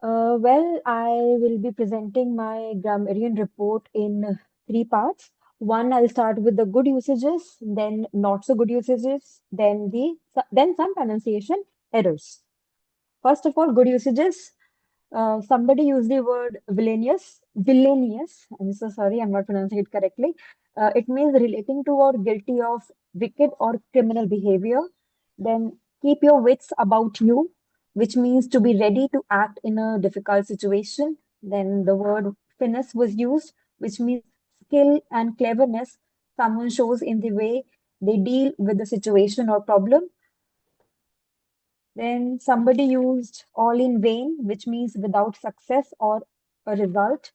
Well, I will be presenting my grammarian report in three parts. One, I'll start with the good usages, then not so good usages, then some pronunciation errors. First of all, good usages. Somebody used the word villainous. Villainous. I'm so sorry, I'm not pronouncing it correctly. It means relating to or guilty of wicked or criminal behavior. Then keep your wits about you, which means to be ready to act in a difficult situation. Then the word finesse was used, which means skill and cleverness someone shows in the way they deal with the situation or problem. Then somebody used all in vain, which means without success or a result.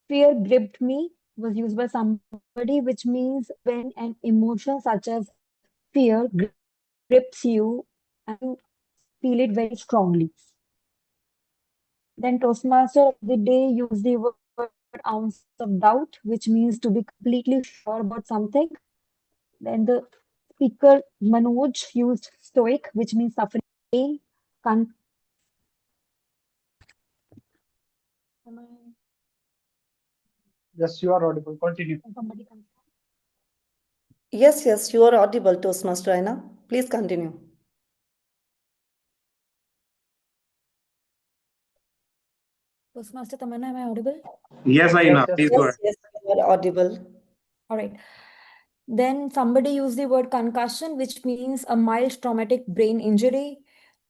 Fear gripped me was used by somebody, which means when an emotion such as fear grips you and you feel it very strongly. Then Toastmaster of the day used the word ounce of doubt, which means to be completely sure about something. Then the speaker Manoj used stoic, which means suffering pain. Con- Am I- Yes, you are audible. Continue. can somebody confirm? Yes, you are audible, Toastmaster Aina. Please continue. Toastmaster Tamanna, am I audible? Yes, Aina, Yes, please go ahead. Yes, you are audible. All right. Then somebody used the word concussion, which means a mild traumatic brain injury.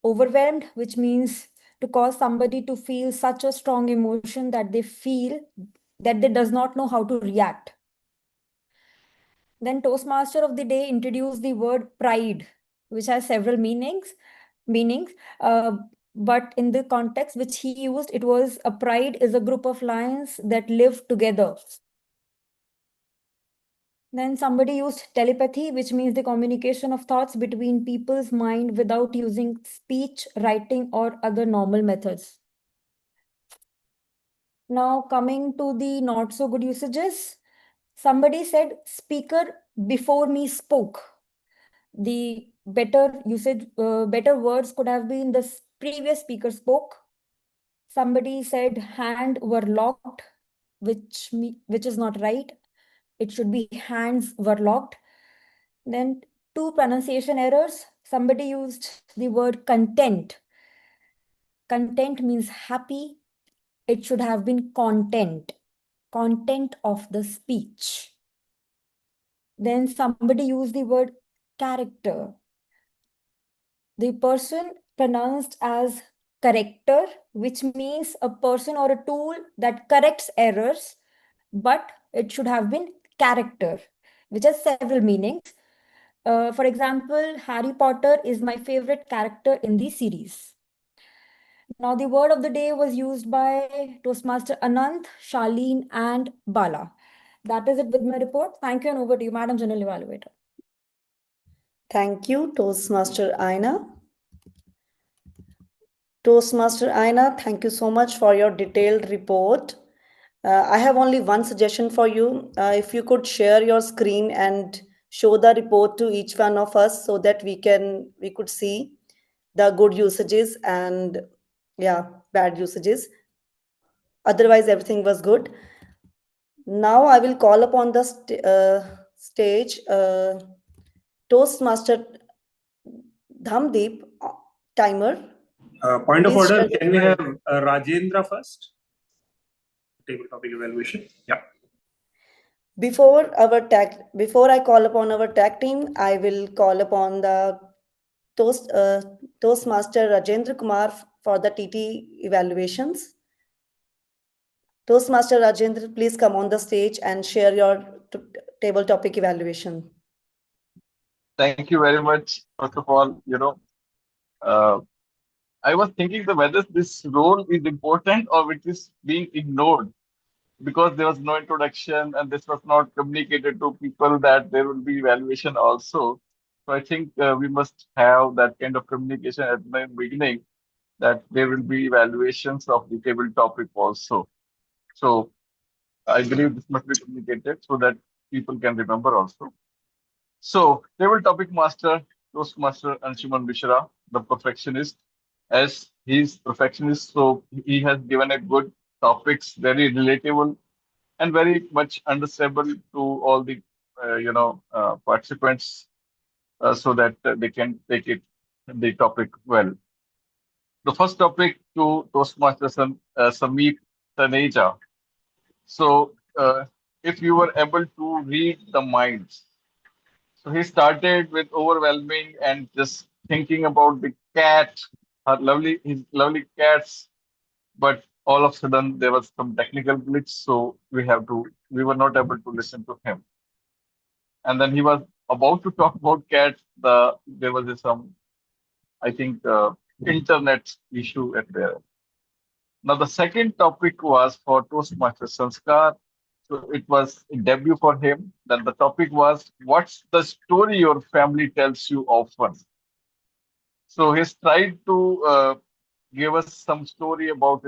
Overwhelmed, which means to cause somebody to feel such a strong emotion that they feel that they does not know how to react. Then Toastmaster of the day introduced the word pride, which has several meanings. But in the context which he used, it was a pride is a group of lions that live together. Then somebody used telepathy, which means the communication of thoughts between people's mind without using speech, writing, or other normal methods. Now coming to the not so good usages, somebody said speaker before me spoke. The better usage, better words could have been the previous speaker spoke. Somebody said hand were locked, which is not right. It should be hands were locked. Then two pronunciation errors. Somebody used the word content. Content means happy. It should have been content. Content of the speech. Then somebody used the word character. The person pronounced as corrector, which means a person or a tool that corrects errors, but it should have been character, which has several meanings. For example, Harry Potter is my favorite character in the series. Now, the word of the day was used by Toastmaster Anant, Charlene, and Bala. That is it with my report. Thank you, and over to you, Madam General Evaluator. Thank you, Toastmaster Aina. Toastmaster Aina, thank you so much for your detailed report. I have only one suggestion for you. If you could share your screen and show the report to each one of us so that we could see the good usages and bad usages. Otherwise, everything was good. Now I will call upon the stage Toastmaster Dhamdeep, timer. Point of Please order, share can we your have Rajendra first? Table topic evaluation. Yeah. Before I call upon our tag team, I will call upon the Toastmaster Rajendra Kumar for the TT evaluations. Toastmaster Rajendra, please come on the stage and share your table topic evaluation. Thank you very much. First of all, uh, I was thinking that whether this role is important or it is being ignored because there was no introduction and this was not communicated to people that there will be evaluation also. So I think we must have that kind of communication at the beginning that there will be evaluations of the table topic also. So I believe this must be communicated so that people can remember also. So, table topic master, Toastmaster Anshuman Mishra, the perfectionist, as he's perfectionist, so he has given a good topics, very relatable and very much understandable to all the participants, so that they can take it the topic well. The first topic to Toastmaster Sameet Taneja. So, if you were able to read the minds. So he started with overwhelming and just thinking about the cat, his lovely cats. But all of a sudden there was some technical glitch, so we were not able to listen to him. And then he was about to talk about cats. There was some, I think, internet issue at there. Now the second topic was for Toastmaster Sanskar. So it was a debut for him. Then the topic was, what's the story your family tells you often? So he's tried to give us some story about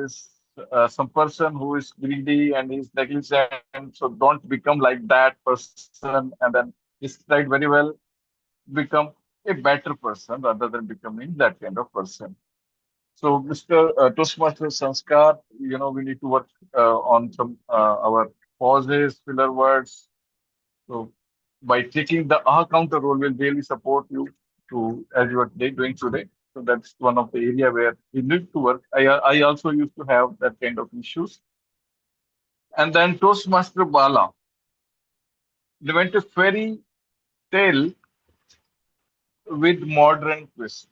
some person who is greedy and is negligent. So don't become like that person. And then he's tried very well become a better person rather than becoming that kind of person. So, Mr. Toastmaster Sanskar, we need to work on some our pauses, filler words. So, by taking the counter role, will really support you to as you are doing today. So that's one of the area where we need to work. I also used to have that kind of issues. And then Toastmaster Bala, they went to fairy tale with modern twist,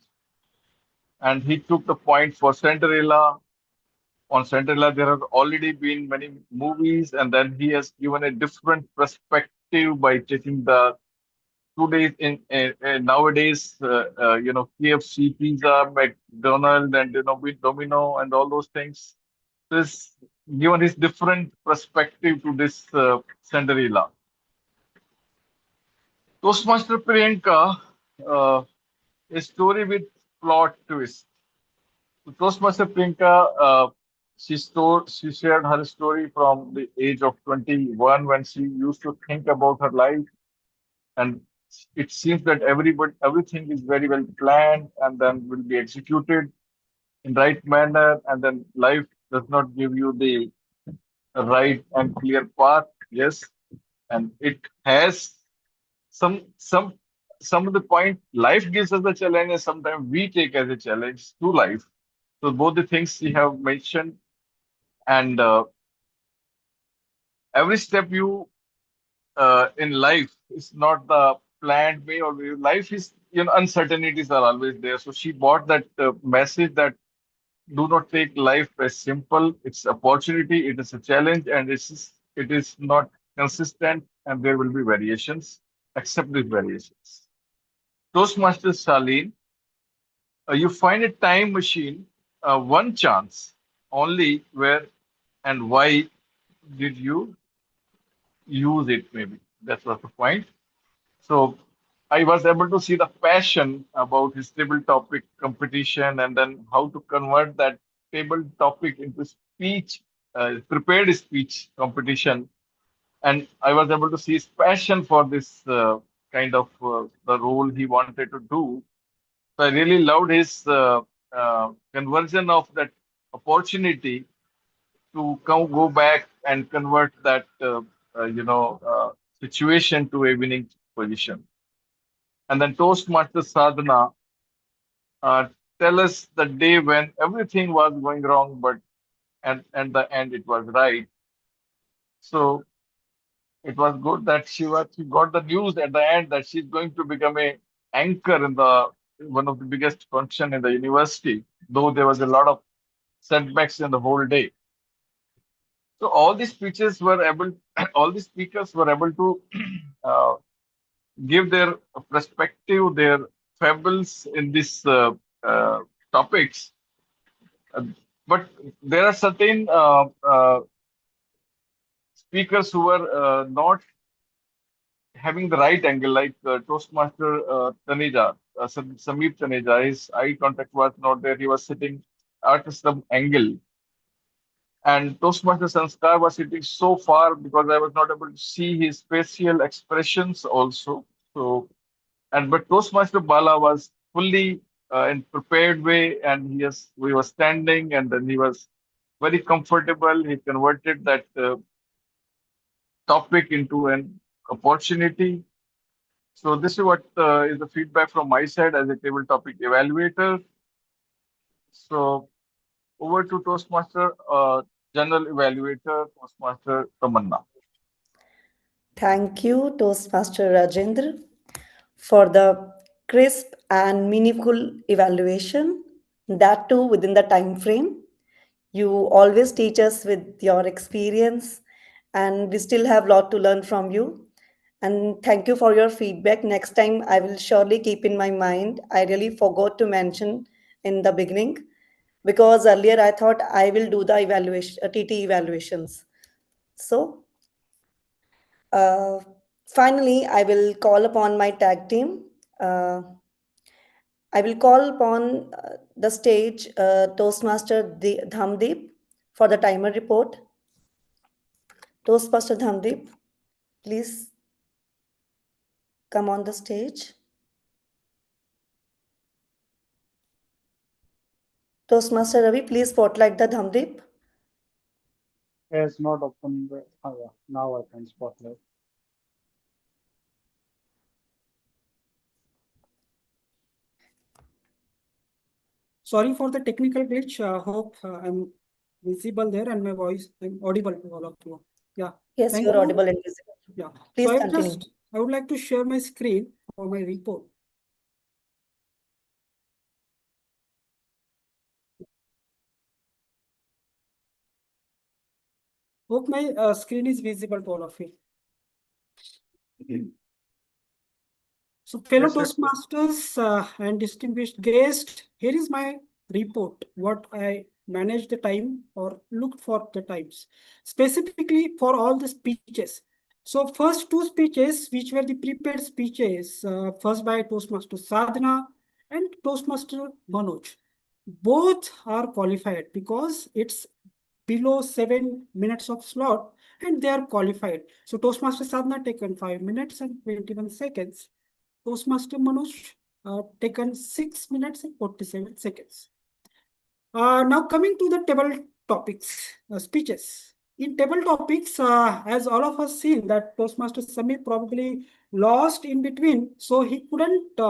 and he took the point for Cinderella. On Cinderella, there have already been many movies, and then he has given a different perspective by taking the today's nowadays, KFC, pizza, McDonald's, and with Domino and all those things. This given his different perspective to this Cinderella. Toastmaster Priyanka, a story with plot twist. Toastmaster Priyanka, she shared her story from the age of 21 when she used to think about her life, and it seems that everything is very well planned and then will be executed in right manner, and then life does not give you the right and clear path. Yes, and it has some some of the point. Life gives us a challenge, and sometimes we take as a challenge to life. So both the things you have mentioned, and every step you in life is not the planned way, or life is uncertainties are always there. So she bought that message that do not take life as simple. It's opportunity, it is a challenge, and it is not consistent, and there will be variations. Accept these variations. Toastmasters Shaleen, you find a time machine, one chance only. Where and why did you use it? Maybe that was the point. So I was able to see the passion about his table topic competition, and then how to convert that table topic into speech, prepared speech competition. And I was able to see his passion for this kind of the role he wanted to do. So I really loved his conversion of that opportunity to go back and convert that situation to a winning position. And then Toastmaster Sadhana, tell us the day when everything was going wrong, but at the end it was right. So it was good that she got the news at the end that she's going to become a anchor in the one of the biggest function in the university, though there was a lot of setbacks in the whole day. So all these speeches were able, all the speakers were able to uh, give their perspective, their fables in these uh, topics. Uh, but there are certain speakers who were not having the right angle, like Toastmaster Taneja, Sameep Taneja. His eye contact was not there. He was sitting at some angle. And Toastmaster Sanskar was sitting so far because I was not able to see his facial expressions also. So, and but Toastmaster Bala was fully in prepared way, and we was standing, and then he was very comfortable. He converted that topic into an opportunity. So this is what is the feedback from my side as a table topic evaluator. So over to Toastmaster General Evaluator, Toastmaster Tamanna. Thank you, Toastmaster Rajendra, for the crisp and meaningful evaluation, that too within the time frame. You always teach us with your experience, and we still have a lot to learn from you. And thank you for your feedback. Next time, I will surely keep in my mind. I really forgot to mention in the beginning because earlier I thought I will do the evaluation, TT evaluations. So, uh, finally, I will call upon my tag team. Uh, I will call upon the stage Toastmaster Dhamdeep for the timer report. Toastmaster Dhamdeep, please come on the stage. Toastmaster Ravi, please spotlight the Dhamdeep. Has not opened. Oh, yeah. Now I can spotlight. Sorry for the technical glitch. Hope I'm visible there and my voice I'm audible to all of you. Yeah. Yes, Thank you're you. audible and visible. Yeah. Please So continue. I would like to share my screen for my report. Hope my screen is visible to all of you. So, fellow Yes, sir. Toastmasters and distinguished guests, here is my report, what I managed the time or looked for the times, specifically for all the speeches. So, first two speeches, which were the prepared speeches, first by Toastmaster Sadhana and Toastmaster Manoj, both are qualified because it's below 7 minutes of slot and they are qualified. So, Toastmaster Sadhana taken 5 minutes and 21 seconds. Toastmaster Manoj taken 6 minutes and 47 seconds. Now coming to the table topics, speeches. In table topics, as all of us seen that Toastmaster Samir probably lost in between, so he couldn't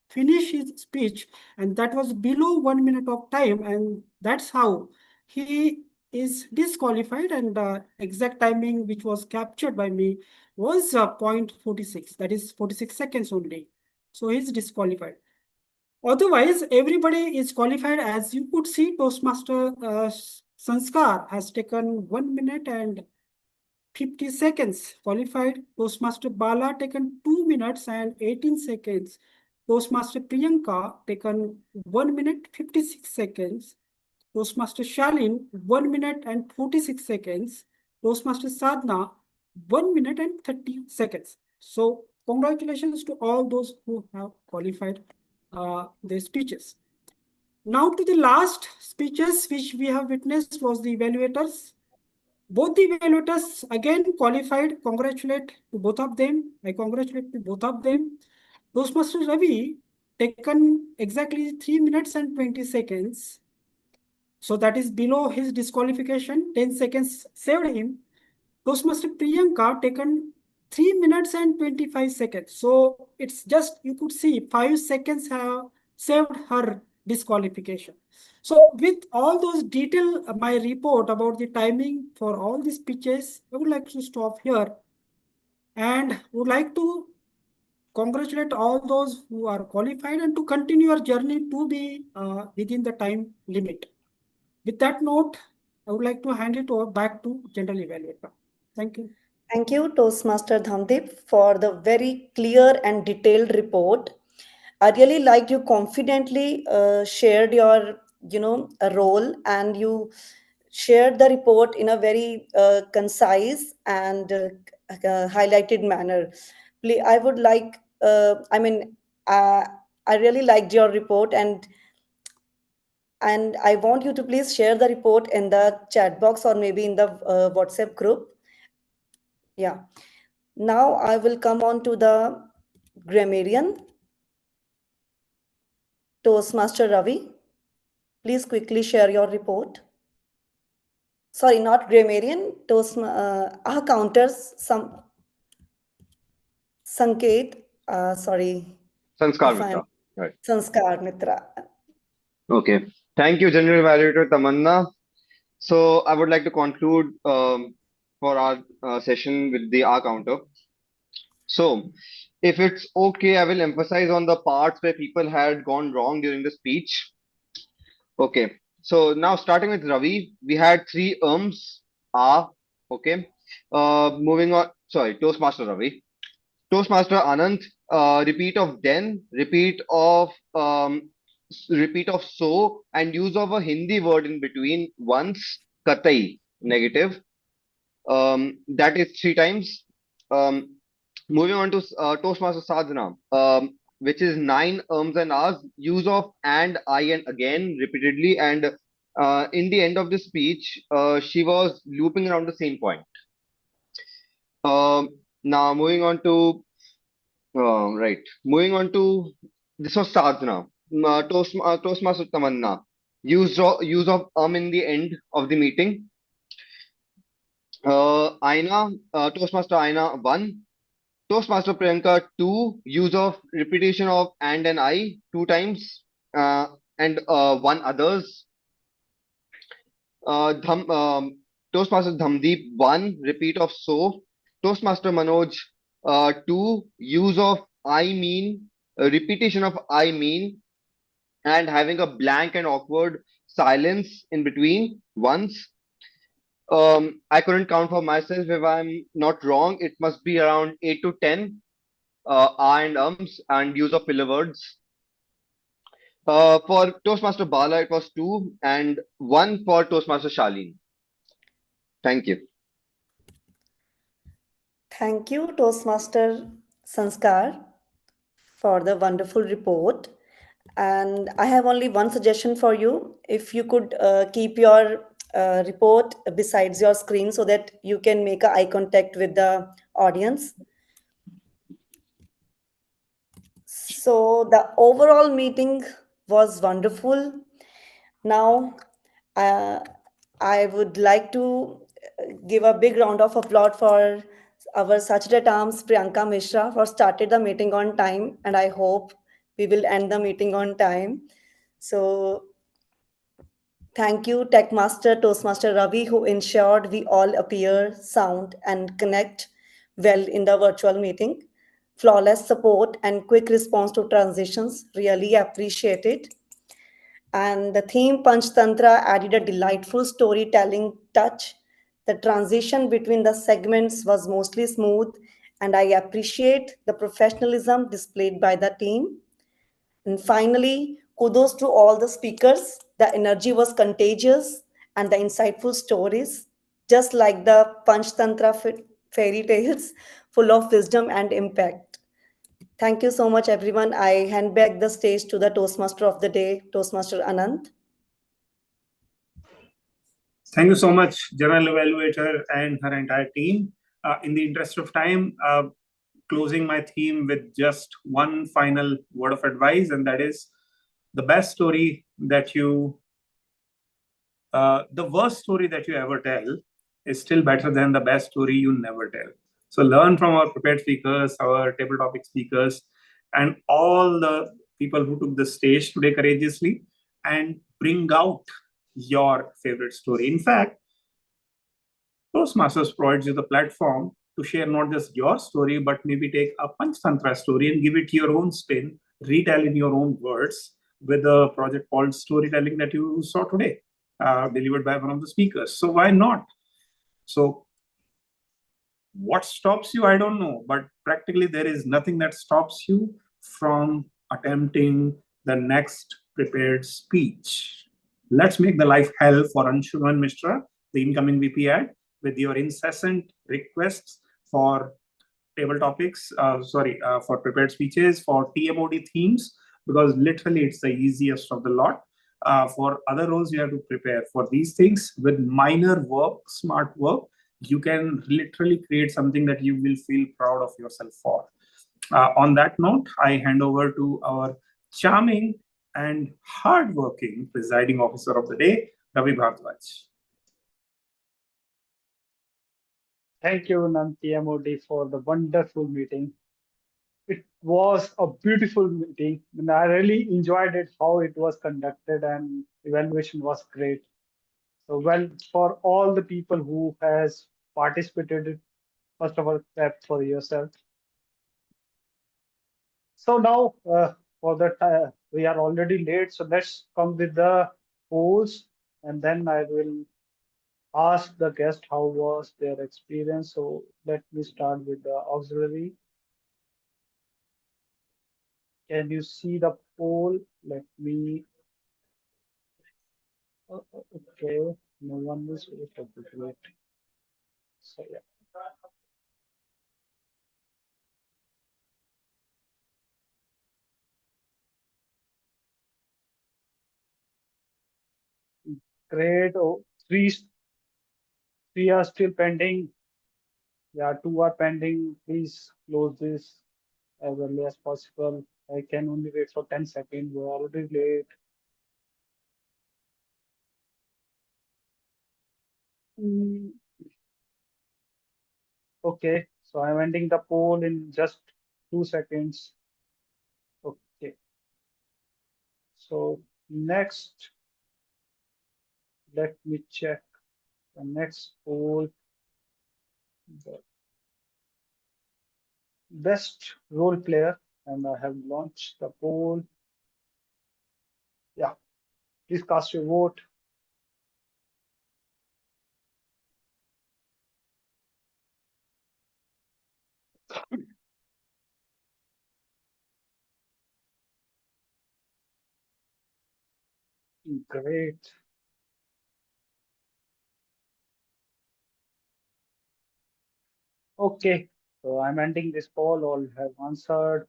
finish his speech, and that was below 1 minute of time, and that's how he is disqualified. And exact timing which was captured by me was 0.46, that is 46 seconds only. So he's disqualified. Otherwise, everybody is qualified. As you could see, Toastmaster Sanskar has taken 1 minute and 50 seconds qualified. Toastmaster Bala taken 2 minutes and 18 seconds. Toastmaster Priyanka taken 1 minute 56 seconds. Toastmaster Shalin 1 minute and 46 seconds. Toastmaster Sadhna 1 minute and 30 seconds. So congratulations to all those who have qualified their speeches. Now to the last speeches which we have witnessed was the evaluators. Both the evaluators again qualified. Congratulate to both of them. I congratulate to both of them. Toastmaster Ravi taken exactly 3 minutes and 20 seconds. So that is below his disqualification. 10 seconds saved him. Toastmaster Priyanka taken 3 minutes and 25 seconds. So it's just, you could see 5 seconds have saved her disqualification. So with all those detail, my report about the timing for all these pitches, I would like to stop here and would like to congratulate all those who are qualified and to continue your journey to be within the time limit. With that note, I would like to hand it over back to general evaluator. Thank you. Thank you, Toastmaster Dhamdip, for the very clear and detailed report. I really liked you confidently shared your, role, and you shared the report in a very concise and highlighted manner. I would like, uh, I really liked your report, and I want you to please share the report in the chat box or maybe in the WhatsApp group. Yeah. Now I will come on to the grammarian. Toastmaster Ravi, please quickly share your report. Sorry, not grammarian, counters, some Sanket, sorry. Sanskar If I'm Mitra. Right. Sanskar Mitra. Okay. Thank you, General Evaluator Tamanna. So I would like to conclude for our session with the R counter. So if it's okay, I will emphasize on the parts where people had gone wrong during the speech. Okay. So now starting with Ravi, we had three are okay. Moving on. Sorry, Toastmaster Ravi. Toastmaster Anand, repeat of then, repeat of so, and use of a Hindi word in between once, katai, negative. That is three times. Um, moving on to Toastmaster Sadhana, which is nine and ahs, use of and, I, and again repeatedly, and in the end of the speech, she was looping around the same point. Now moving on to right. Moving on to this was sadhana. Toastmaster Tamanna. Use of in the end of the meeting. Aina, Toastmaster Aina 1. Toastmaster Priyanka 2. Use of repetition of and I two times. And one others. Toastmaster Dhamdeep 1. Repeat of so. Toastmaster Manoj 2. Use of I mean. Repetition of I mean. And having a blank and awkward silence in between once. I couldn't count for myself. If I'm not wrong, it must be around 8 to 10 and ums and use of filler words. For Toastmaster Bala, it was 2 and 1 for Toastmaster Shalin. Thank you. Thank you, Toastmaster Sanskar, for the wonderful report. And I have only one suggestion for you. If you could keep your report besides your screen so that you can make eye contact with the audience. So the overall meeting was wonderful. Now, I would like to give a big round of applause for our Saturday Arms Priyanka Mishra for started the meeting on time, and I hope we will end the meeting on time. So thank you, Tech Master Toastmaster Ravi, who ensured we all appear, sound, and connect well in the virtual meeting. Flawless support and quick response to transitions, really appreciated. And the theme Panch Tantra added a delightful storytelling touch. The transition between the segments was mostly smooth, and I appreciate the professionalism displayed by the team. And finally, kudos to all the speakers. The energy was contagious and the insightful stories, just like the Panchtantra fairy tales, full of wisdom and impact. Thank you so much, everyone. I hand back the stage to the Toastmaster of the day, Toastmaster Anand. Thank you so much, General Evaluator and her entire team. In the interest of time, closing my theme with just one final word of advice, and that is the best story that the worst story that you ever tell is still better than the best story you never tell. So learn from our prepared speakers, our table topic speakers, and all the people who took the stage today courageously. and bring out your favorite story. In fact, Toastmasters provides you the platform to share not just your story, but maybe take a Panchtantra story and give it your own spin, retell in your own words with a project called Storytelling that you saw today, delivered by one of the speakers. So why not? So what stops you? I don't know, but practically there is nothing that stops you from attempting the next prepared speech. Let's make the life hell for Anshuman Mishra, the incoming VP ad, with your incessant requests for table topics, for prepared speeches, for TMOD themes, because literally it's the easiest of the lot. For other roles, you have to prepare for these things with minor work, smart work. You can literally create something that you will feel proud of yourself for. On that note, I hand over to our charming and hardworking presiding officer of the day, Ravi Bhardwaj. Thank you, Nanti MOD, for the wonderful meeting. It was a beautiful meeting, and I really enjoyed it, how it was conducted, and evaluation was great. So, well, for all the people who has participated, first of all, clap for yourself. So now, for the we are already late, so let's come with the polls, and then I will ask the guest how was their experience. So let me start with the auxiliary. Can you see the poll? Let me. Okay, no one is wait. So yeah. Great. Oh, three are still pending. Yeah, two are pending. Please close this as early as possible. I can only wait for 10 seconds. We're already late. Mm, okay, so I'm ending the poll in just 2 seconds. Okay, so next, let me check the next poll. The best role player, and I have launched the poll. Yeah, please cast your vote. Great. Okay, so I'm ending this poll. All have answered.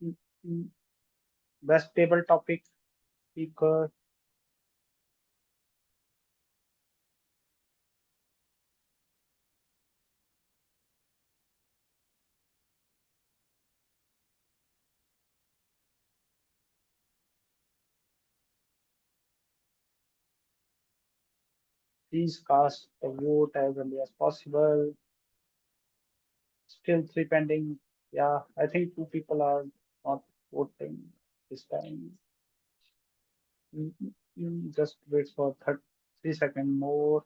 Mm, mm. Best table topic speaker. Please cast the vote as early as possible. Still three pending. Yeah, I think two people are not voting this time. Just wait for 3 seconds more.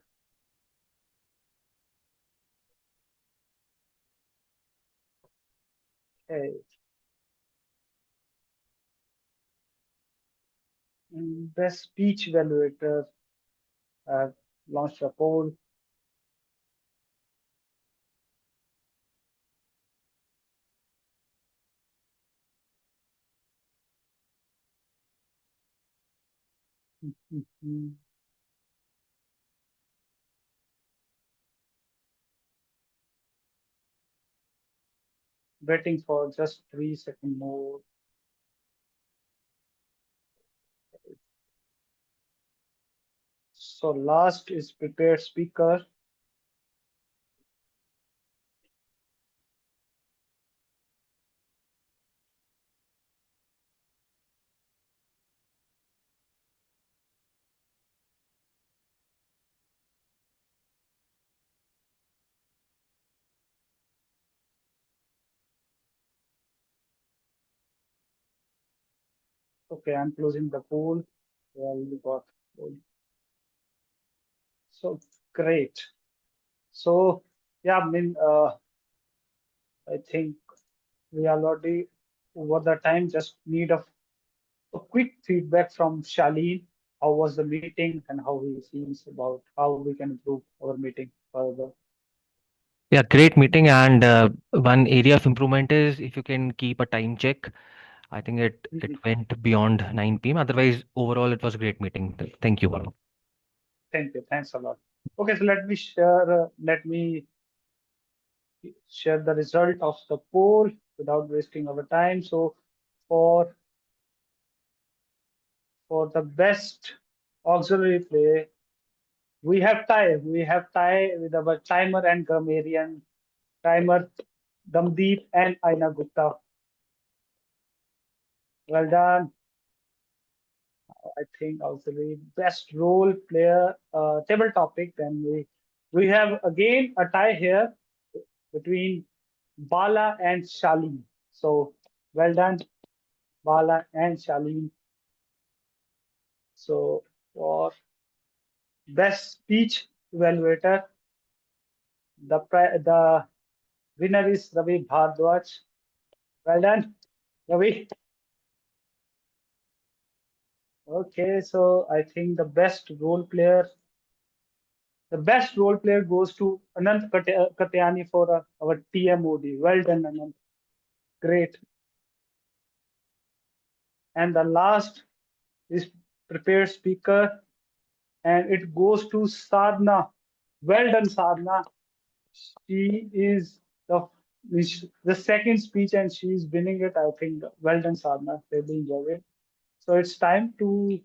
Okay. Best speech evaluator. I've launched a poll. Waiting for just 3 seconds more. So last is prepared speaker. Okay, I'm closing the poll. Well, we got poll. So great. So yeah, I mean, I think we are already over the time. Just need a quick feedback from Shaleen. How was the meeting and how he feels about how we can improve our meeting further. Yeah, great meeting. And one area of improvement is if you can keep a time check. I think it went beyond 9 p.m. Otherwise, overall, it was a great meeting. Thank you. Thank you. Thanks a lot. Okay, so let me share the result of the poll without wasting our time. So for the best auxiliary play, we have tie. We have tie with our timer and grammarian. Timer, Damdeep and Aina Gupta. Well done. I think auxiliary best role player table topic. Then we have again a tie here between Bala and Shaleen. So well done, Bala and Shaleen. So for best speech evaluator, the winner is Ravi Bhardwaj. Well done, Ravi. Okay, so I think the best role player goes to Anant Katyani for our TMOD. Well done, Anant. Great. And the last is prepared speaker, and it goes to Sadhna. Well done, Sadhna. She is the second speech, and she is winning it. I think. Well done, Sadhna. Really enjoy it. So it's time to